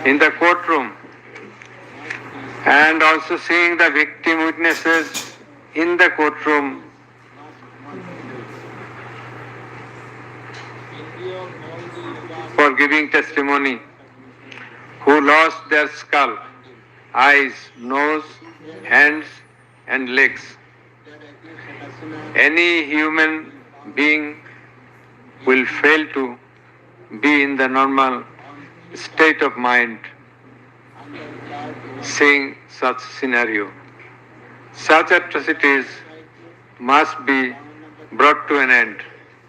in the courtroom, and also seeing the victim witnesses in the courtroom, for giving testimony, who lost their skull, eyes, nose, hands, and legs. Any human being will fail to be in the normal state of mind seeing such scenario. Such atrocities must be brought to an end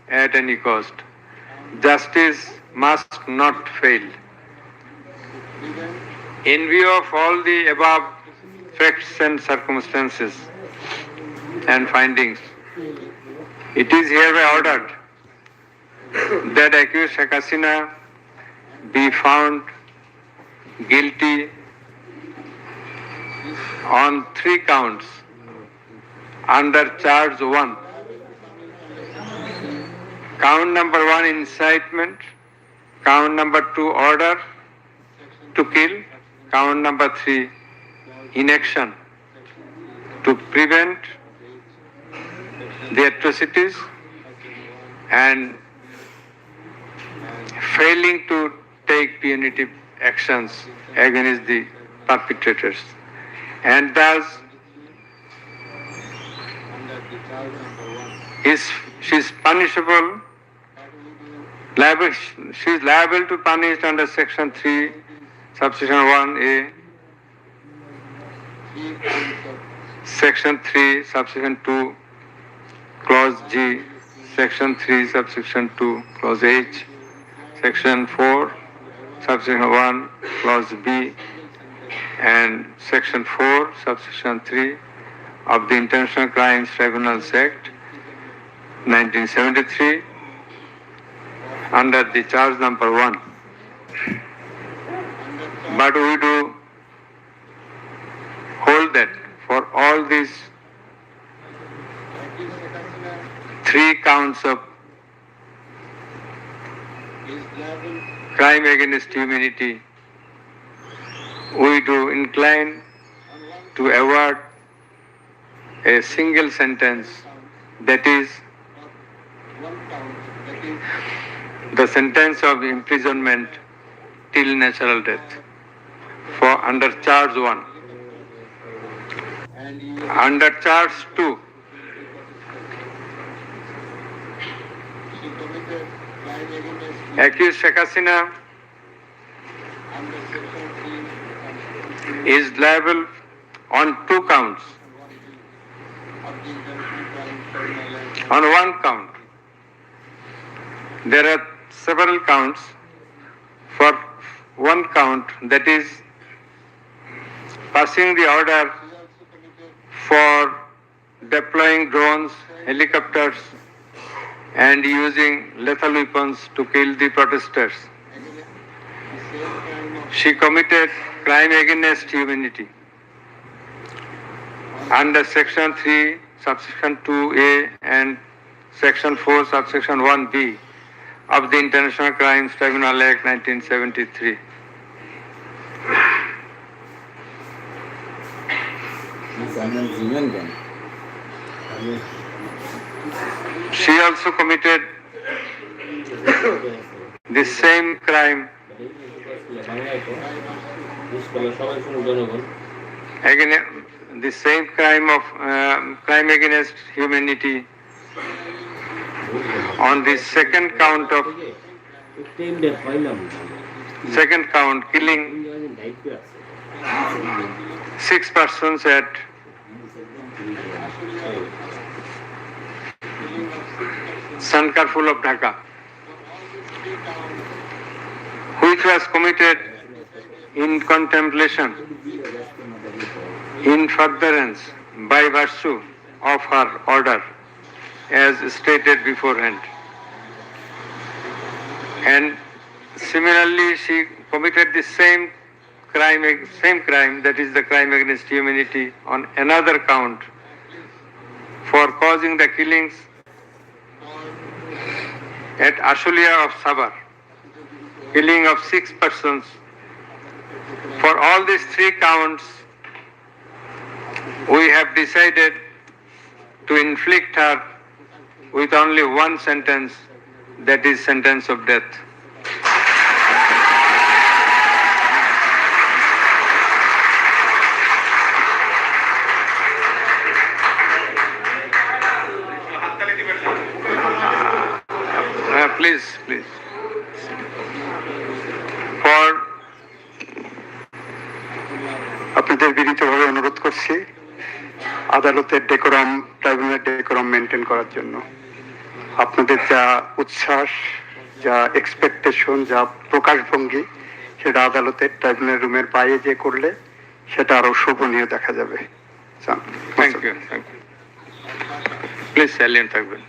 at any cost. Justice must not fail. In view of all the above facts and circumstances and findings, it is hereby ordered that accused Sheikh Hasina be found guilty on 3 counts under charge 1. Count number 1, incitement. Count number 2, order to kill. Count number 3, inaction to prevent the atrocities and failing to take punitive actions against the perpetrators. And thus, she is punishable, she is liable to punish under section 3, subsection 1A, section 3, subsection 2, clause G, section 3, subsection 2, clause H, section 4, subsection 1, clause B, and section 4, subsection 3 of the International Crimes Tribunals Act 1973 under the charge number 1. But we do hold that for all these 3 counts of crime against humanity, we do incline to award a single sentence, that is the sentence of imprisonment till natural death for under charge 1. Under charge 2, accused Sheikh Hasina is liable on 2 counts. On 1 count, there are several counts. For 1 count, that is passing the order for deploying drones, helicopters, and using lethal weapons to kill the protesters. She committed crime against humanity under section 3, subsection 2A and section 4, subsection 1B of the International Crimes Tribunal Act 1973. She also committed the same crime crime against humanity on the second count of Second count, killing 6 persons at Sankarpur of Dhaka, which was committed in contemplation, in furtherance by virtue of her order, as stated beforehand. And similarly, she committed the same crime, that is the crime against humanity, on another count for causing the killings at Ashulia of Sabar, killing of 6 persons. For all these 3 counts, we have decided to inflict her with only one sentence, that is sentence of death. Please. For আপনাদের বিনীতভাবে অনুরোধ করছি আদালতের decorum, ট্রাইব্যুনালের decorum maintain করার জন্য। আপনাদের যা উচ্ছ্বাস, যা এক্সপেকটেশন, যা প্রকাশভঙ্গি, সেটা আদালতের ট্রাইব্যুনাল রুমের বাইরে যে করলে সেটা আরো শোভনীয় দেখা যাবে। Thank you. প্লিজ সাইলেন্ট থাকবেন।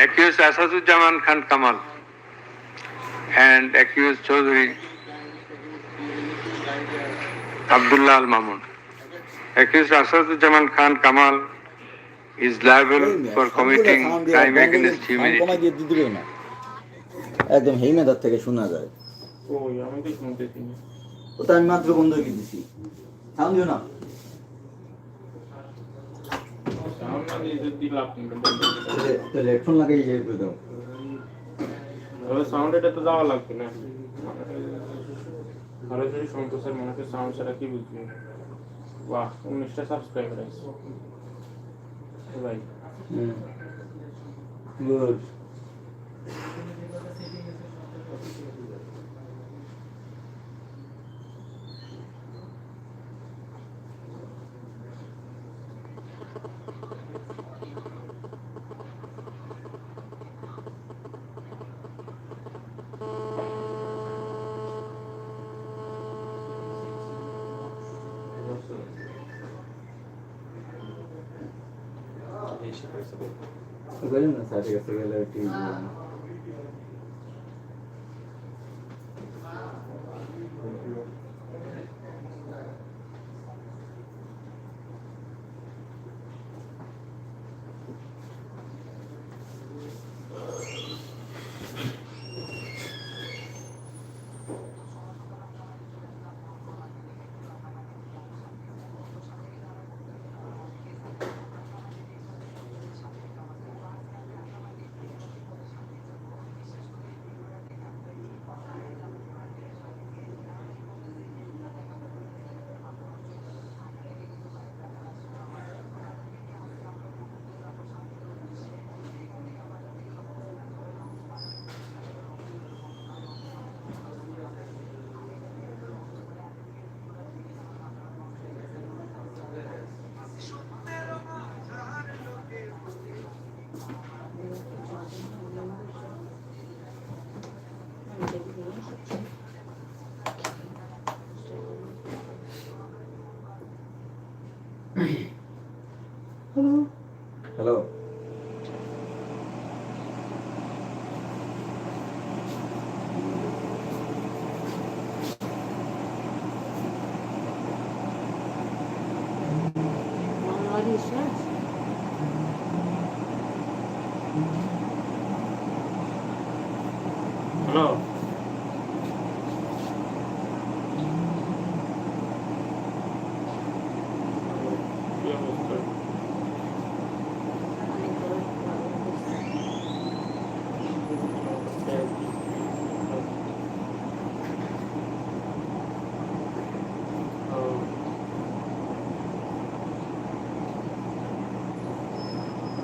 Accused Asaduzzaman Khan Kamal and accused Chaudhry Abdullah Al Mamun. Accused Asaduzzaman Khan Kamal is liable for committing crime against humanity. একদম হেইমেদার থেকে শোনা যায়। ওই আমি তো শুনতেছি না। ওটা আমি মাত্র বন্ধ করে দিছি। সাউন্ড দিও না। সাউন্ড না দিয়ে যদি লাভ নেই। তাহলে হেডফোন লাগাই ইয়ে করে দাও। ওই সাউন্ড এটা তো দেওয়া লাগবে না। আরে যদি সন্তোষের মনে হচ্ছে সাউন্ড ছাড়া কি বুঝবি? বাহ, 19টা সাবস্ক্রাইবার আছে। ভাই। Good. Gel mi sadece gazeteler TV? Hello. Hello.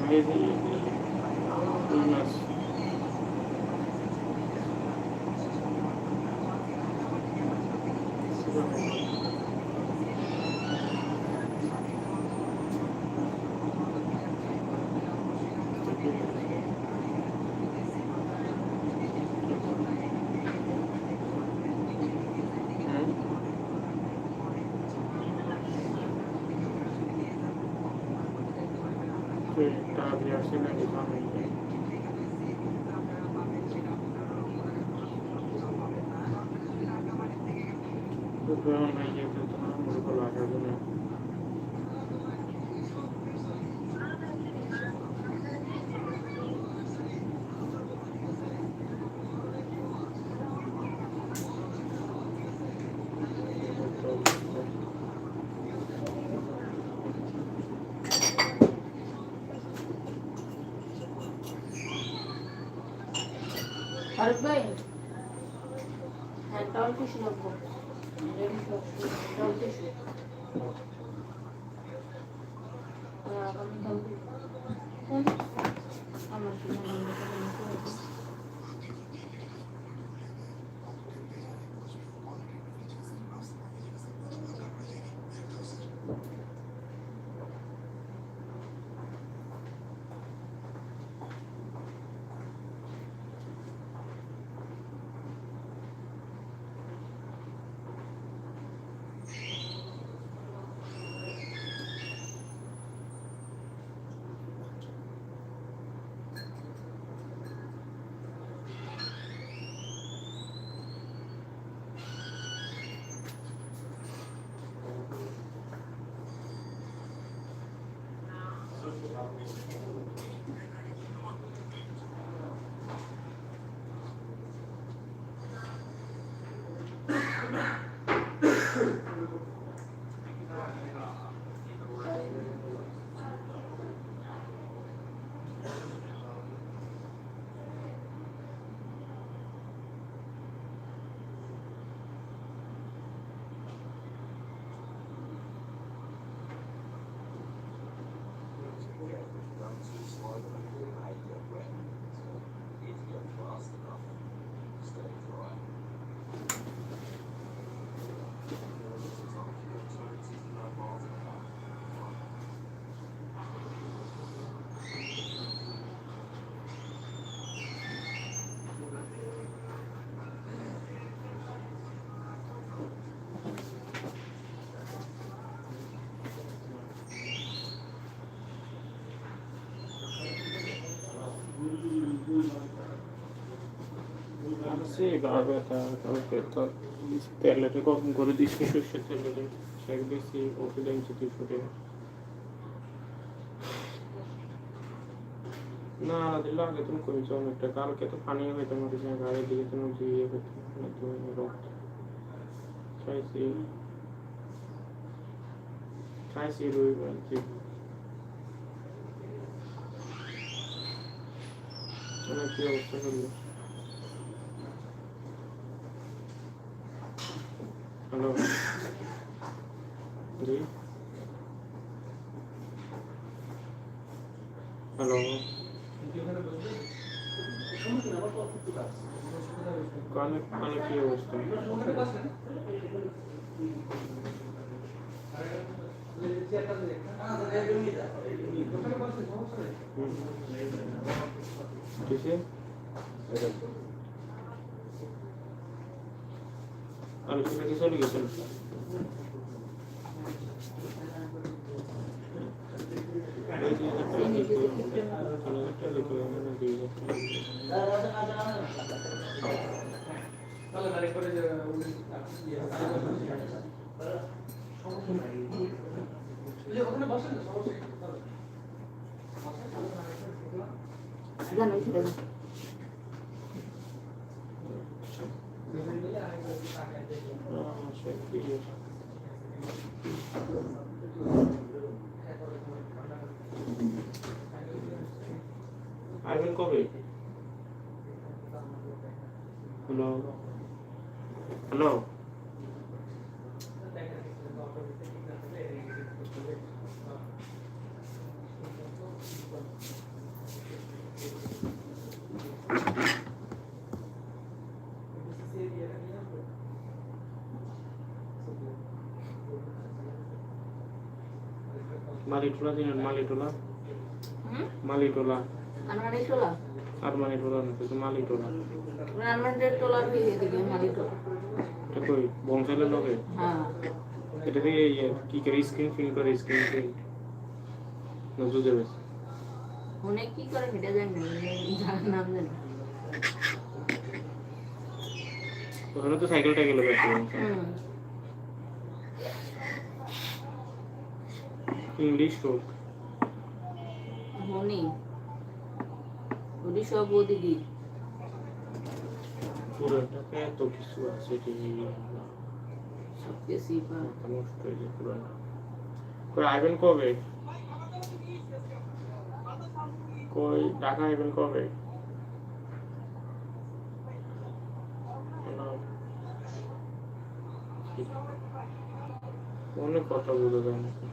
Maybe কাজে আসে নাকি জানি তো কেমন নাই যেতে তো না মনে করলো আসার জন্য ফারুক ভাই হ্যাঁ টাউন কিছু লাগবো টাউন কিছু আমার Sì, vabbè, ho perle che con quello di scisce tele cioè questi confidenti di fuori না দিলা কে তুমি কইছো একটা কালকে তো পানি হইতো মরে যায় গাড়ি দিয়ে তুমি দিয়ে না তুমি রক্ত খাইছি রই বলছি চলো কি অবস্থা করলো হ্যালো জি হ্যালো কানে কানে কি অবস্থা কিসে আমি সেটা চলে গেছেন আসবেন কবে হ্যালো হ্যালো মালিটোলা চিনেন মালিটোলা মালিটোলা আনমানিটোলা আরমানিটোলা না তো মালিটোলা আনমানিটোলা দিকে মালিটোলা এটা কই বংশালের লগে হ্যাঁ এটা দিয়ে কি করে স্ক্রিন ফিল করে স্ক্রিন প্রিন্ট নজর দেবে ফোনে কি করে হেঁটে যায় না যার নাম জানি ওখানে তো সাইকেল টাইকেল ব্যাপার ইংলিশ হোক মনি ওটি সব ওদিকে পুরোটাকে এত কিছু আছে সব কিছু নষ্ট হয়ে যায় পুরোটা কই আইবেন কবে কই ঢাকা আইবেন কবে অনেক কথা বলে যায় না কই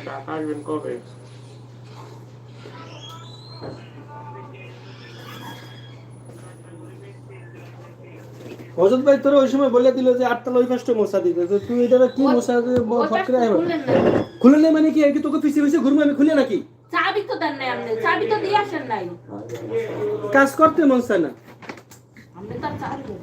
ঢাকা আসবেন কবে অজত ভাই তোর ওই সময় বলে দিল যে 8 তলা ওই কষ্ট মোছা দিতে, তো তুই এটা কি মোছা ফকরে আইবা খুলে নে মানে কি আর কি তোকে পিছে পিছে ঘুরবো আমি খুলে নাকি? চাবি তো দেন নাই আপনি, চাবি তো দিয়ে আসেন নাই কাজ করতে মন চায় না। আপনি তার চাবি দিন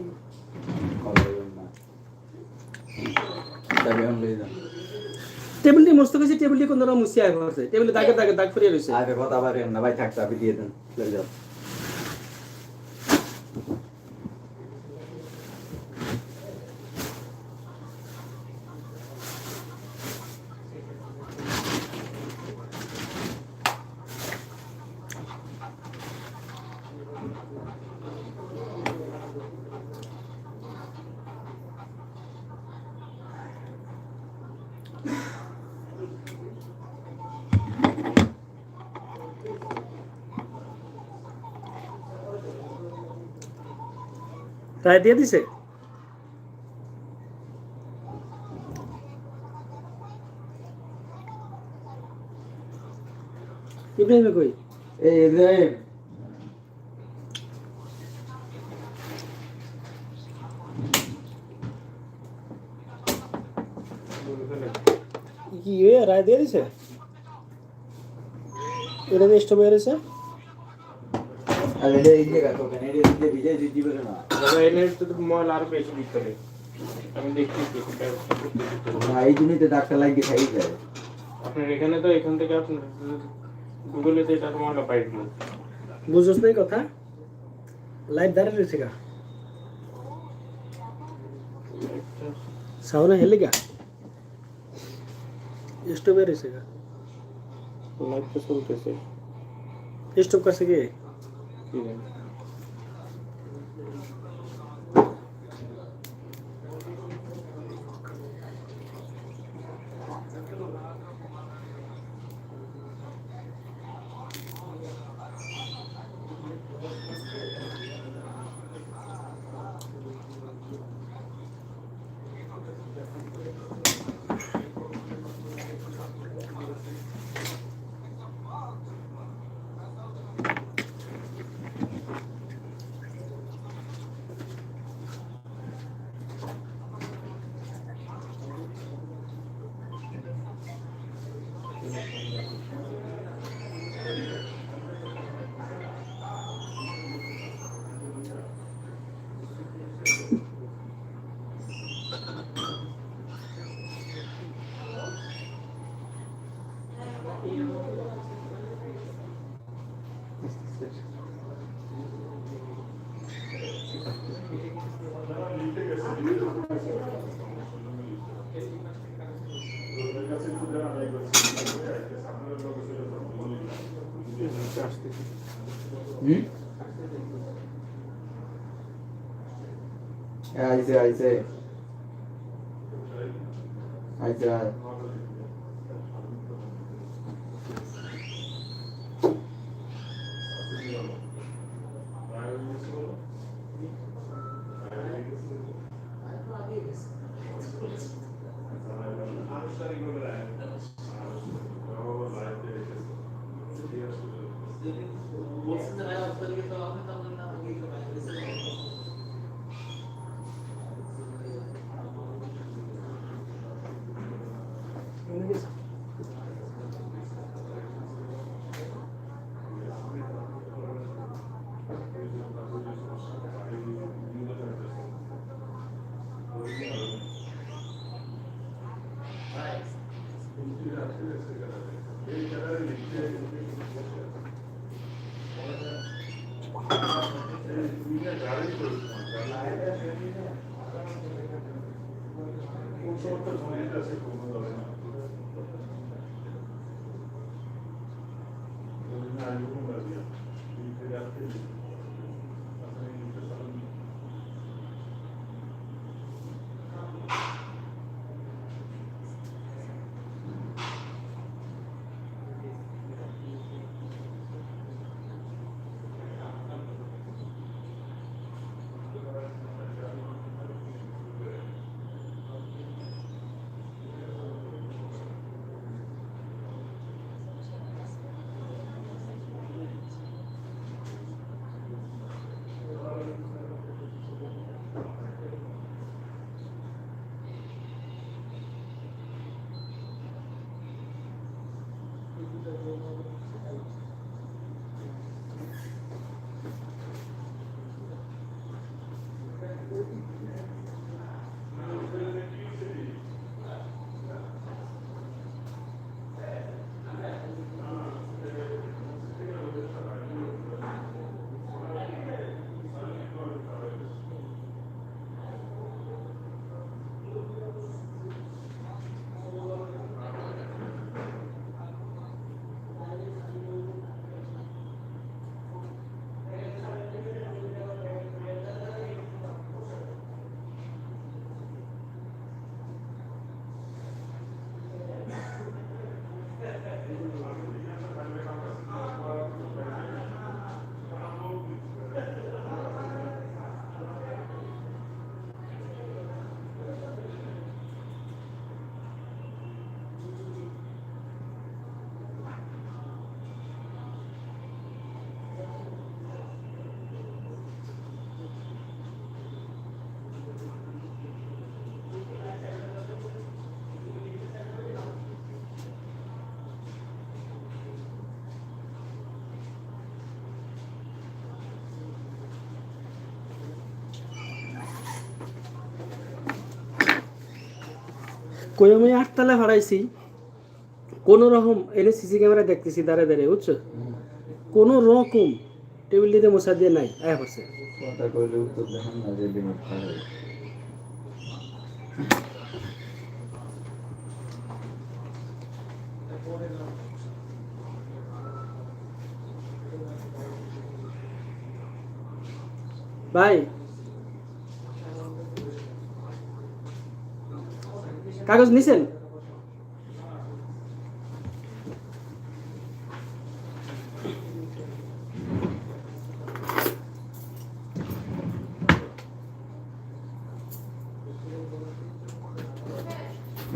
টেবিলটি মস্ত কইছে, টেবিলটি কোন ধরনের মুছি আইবা আছে, টেবিলে দাগে দাগে দাগ পড়ে রইছে। আগে কথা পারেন না ভাই, থাক চাবি দিয়ে দেন, চলে যাও। রায় দিয়ে দিছে। ইব্রাহিম কই? এই ইব্রাহিম কি রায় দিয়ে দিছে? এটা বেস্ট হয়ে গেছে। আরে এই জায়গা তো কেন এই দিকে বিজয় জিতবে না? দাদা এনের তো ময়লা আর বেশি ভিতরে আমি দেখতেছি না এই জন্যই ডাক্তার লাগিয়ে খাই যায়। আপনার এখানে তো এখান থেকে আপনার গুগলে তো এটা ময়লা পাইছি বুঝছস নাই কথা? লাইট দাঁড়িয়ে রয়েছে গা, সাউনা হেলে গা, স্টোভ রয়েছে গা, লাইট তো চলতেছে স্টোভ কাছে গিয়ে কি জানি আইছে আইছে আইছে কই আমি 8 তলায় ভাড়াইছি, কোন রকম এনে সিসি ক্যামেরা দেখতেছি দাঁড়ে দাঁড়িয়ে, বুঝছো? কোন রকম টেবিল দিতে মশা দিয়ে নাই আয়া পড়ছে। কথা কইলে উত্তর দেখেন না যে লিমিট পার হয়ে ভাই কাগজ নিছেন?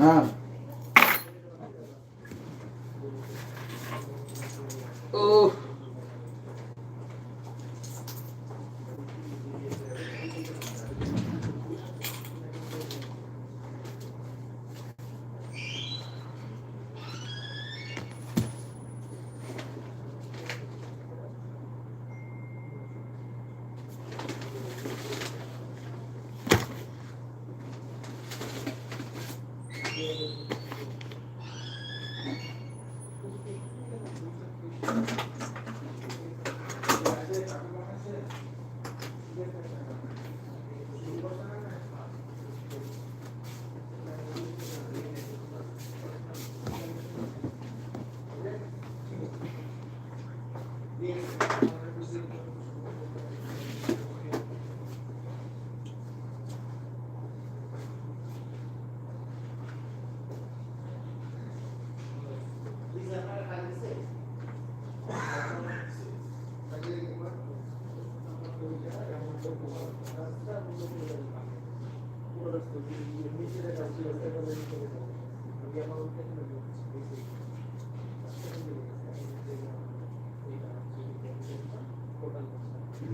না ও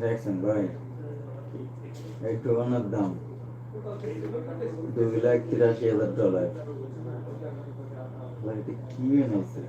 দেখছেন ভাই এই টোকানোর দাম $2,83,000। ভাই এটা কি এনেছে?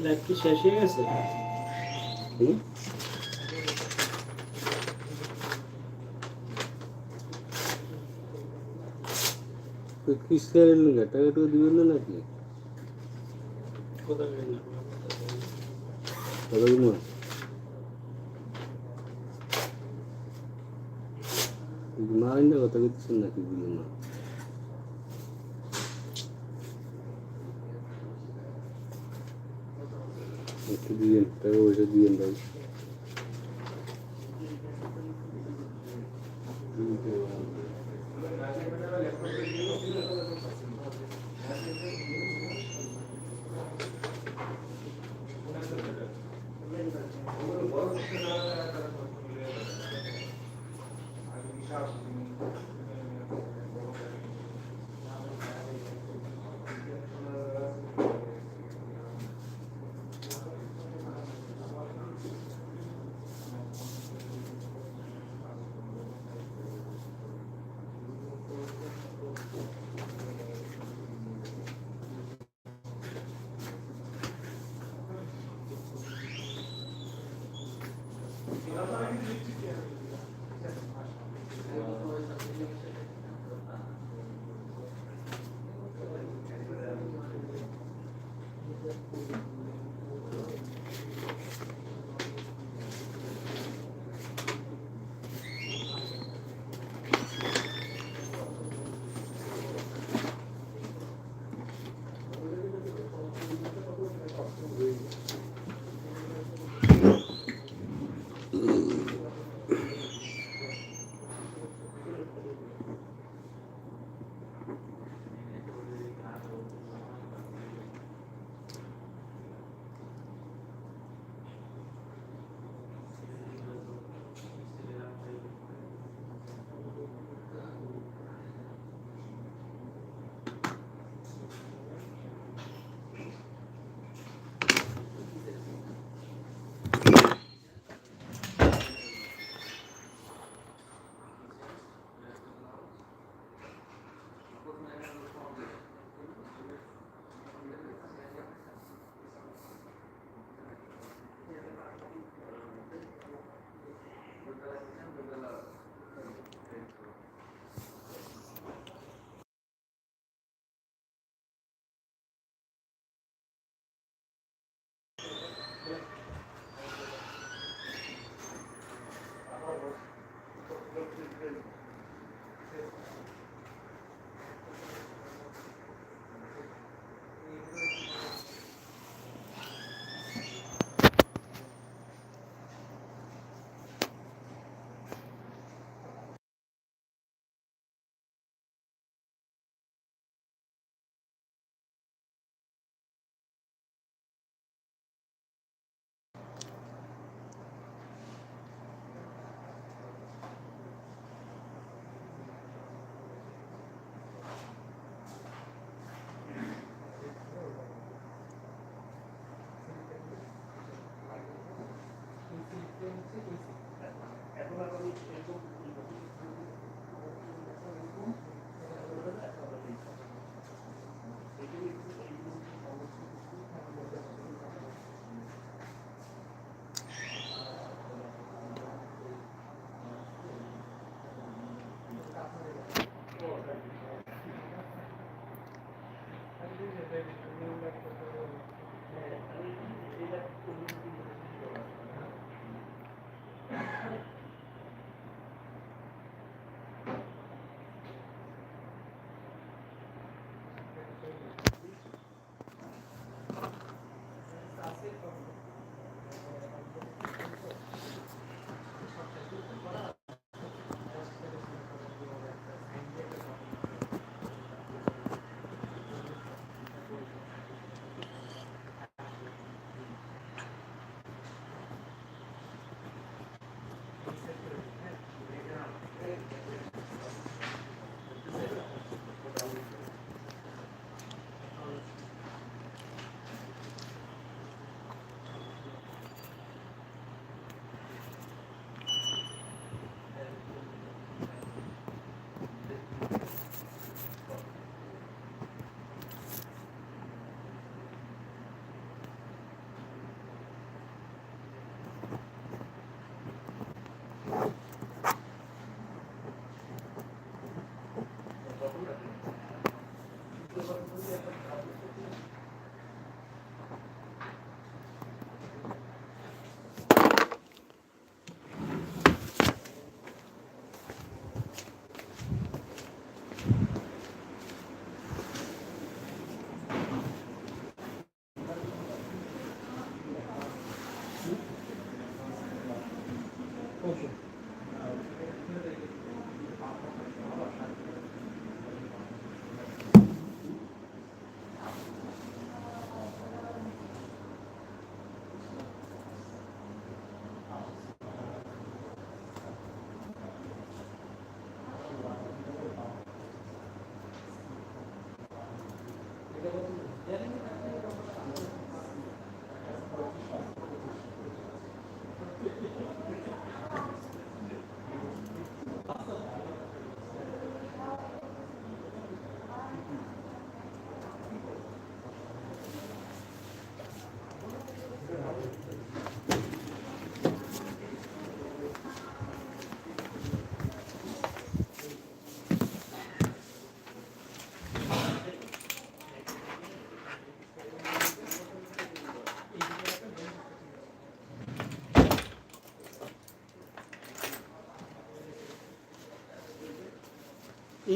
লাইভ কি শেষ হয়ে গেছে? কিসের টাকা তো দিবেন না নাকি? কোথায় গেল? মাইন্ডে কথা বলছেন নাকি দিলেন না? একটু দিয়েন, টাকা পয়সা দিয়েন ভাই।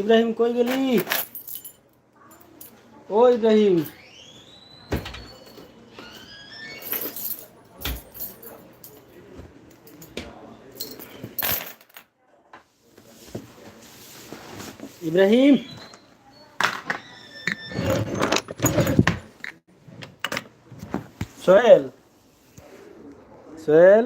ইব্রাহিম কই গেলি? ও ইব্রাহিম, ইব্রাহিম, সোহেল, সোহেল,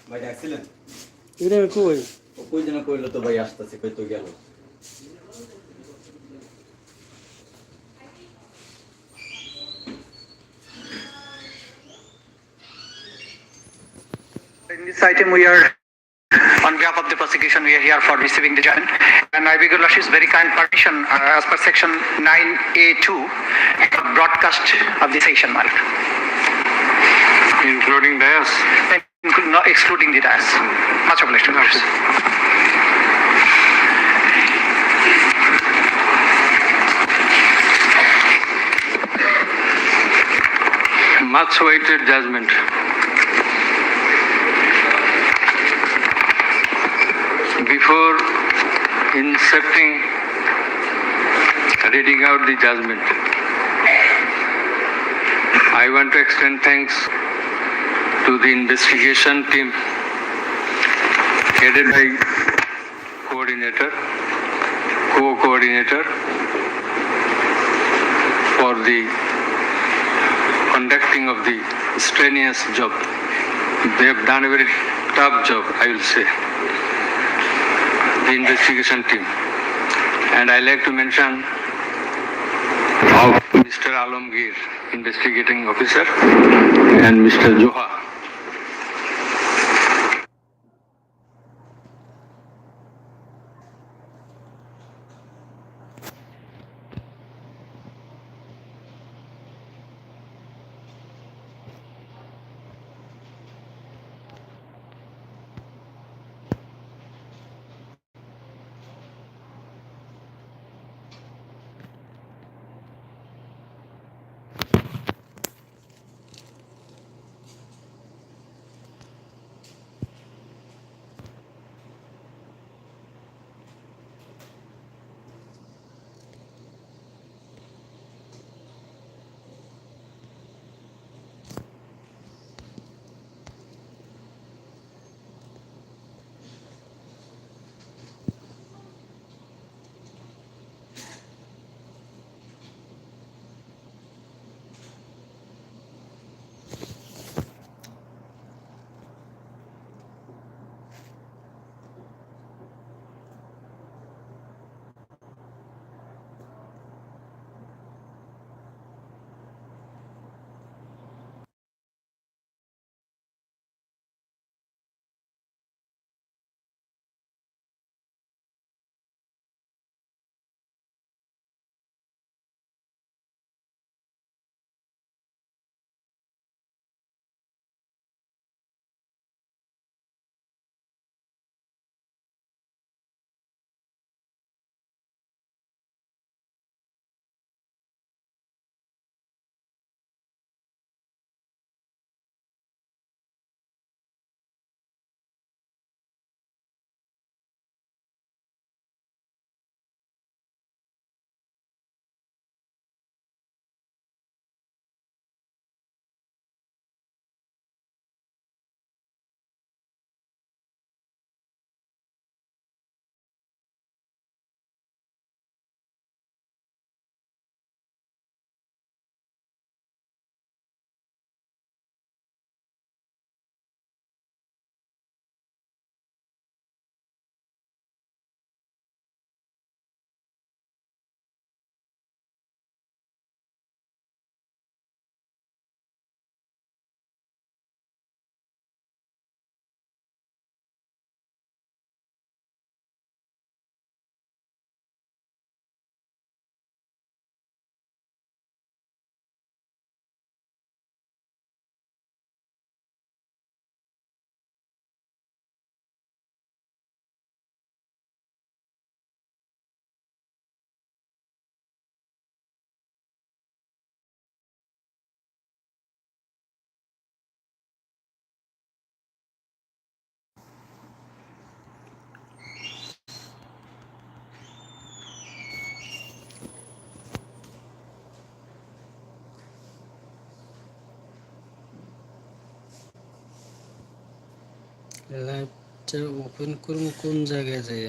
ভাই ডাকছিলেন? ইব্রাহিম কই? ও কই যেন কইলো তো ভাই আসতেছে, কই তো গেল। In this item, we are, on behalf of the prosecution, we are here for receiving the judgment. And I beg your Lordship's very kind permission, as per section 9A2, broadcast of the session, Malik. Including dais? Not excluding the dais. Much obliged, Your Lordships. Much awaited judgment. Before inserting, reading out the judgment, I want to extend thanks to the investigation team headed by coordinator, co-coordinator for the conducting of the strenuous job. They have done a very tough job, I will say, the investigation team. And I like to mention of Mr. Alamgir, investigating officer, and Mr. Joha. লাইভটা open করবো কোন জায়গায় যায়?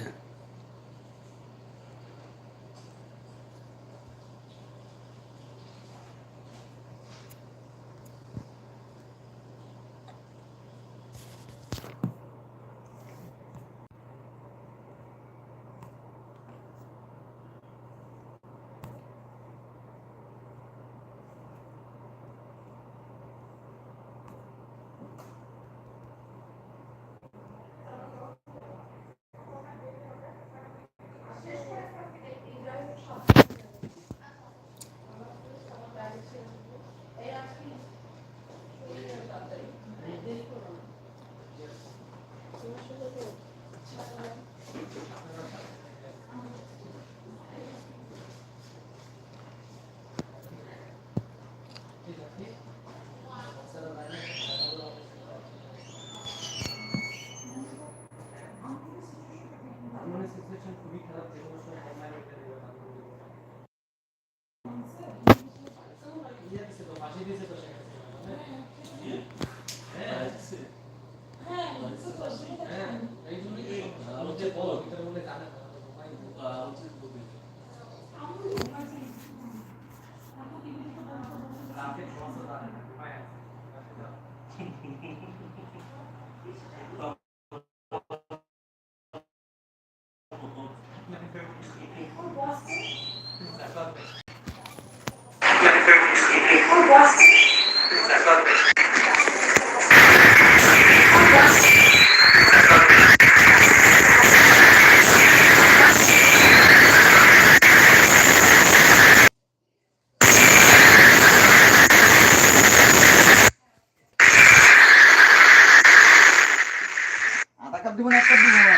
আধা cup দিব না, এক cup দিব না?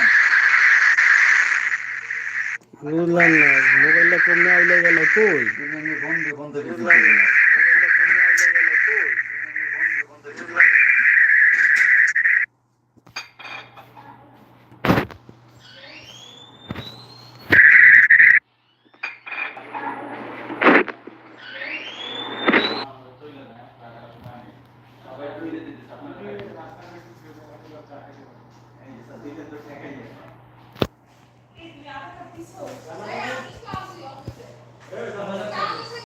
বুঝলাম না, মোবাইলটা কমে আইলে গেল কই? বন্ধ বন্ধ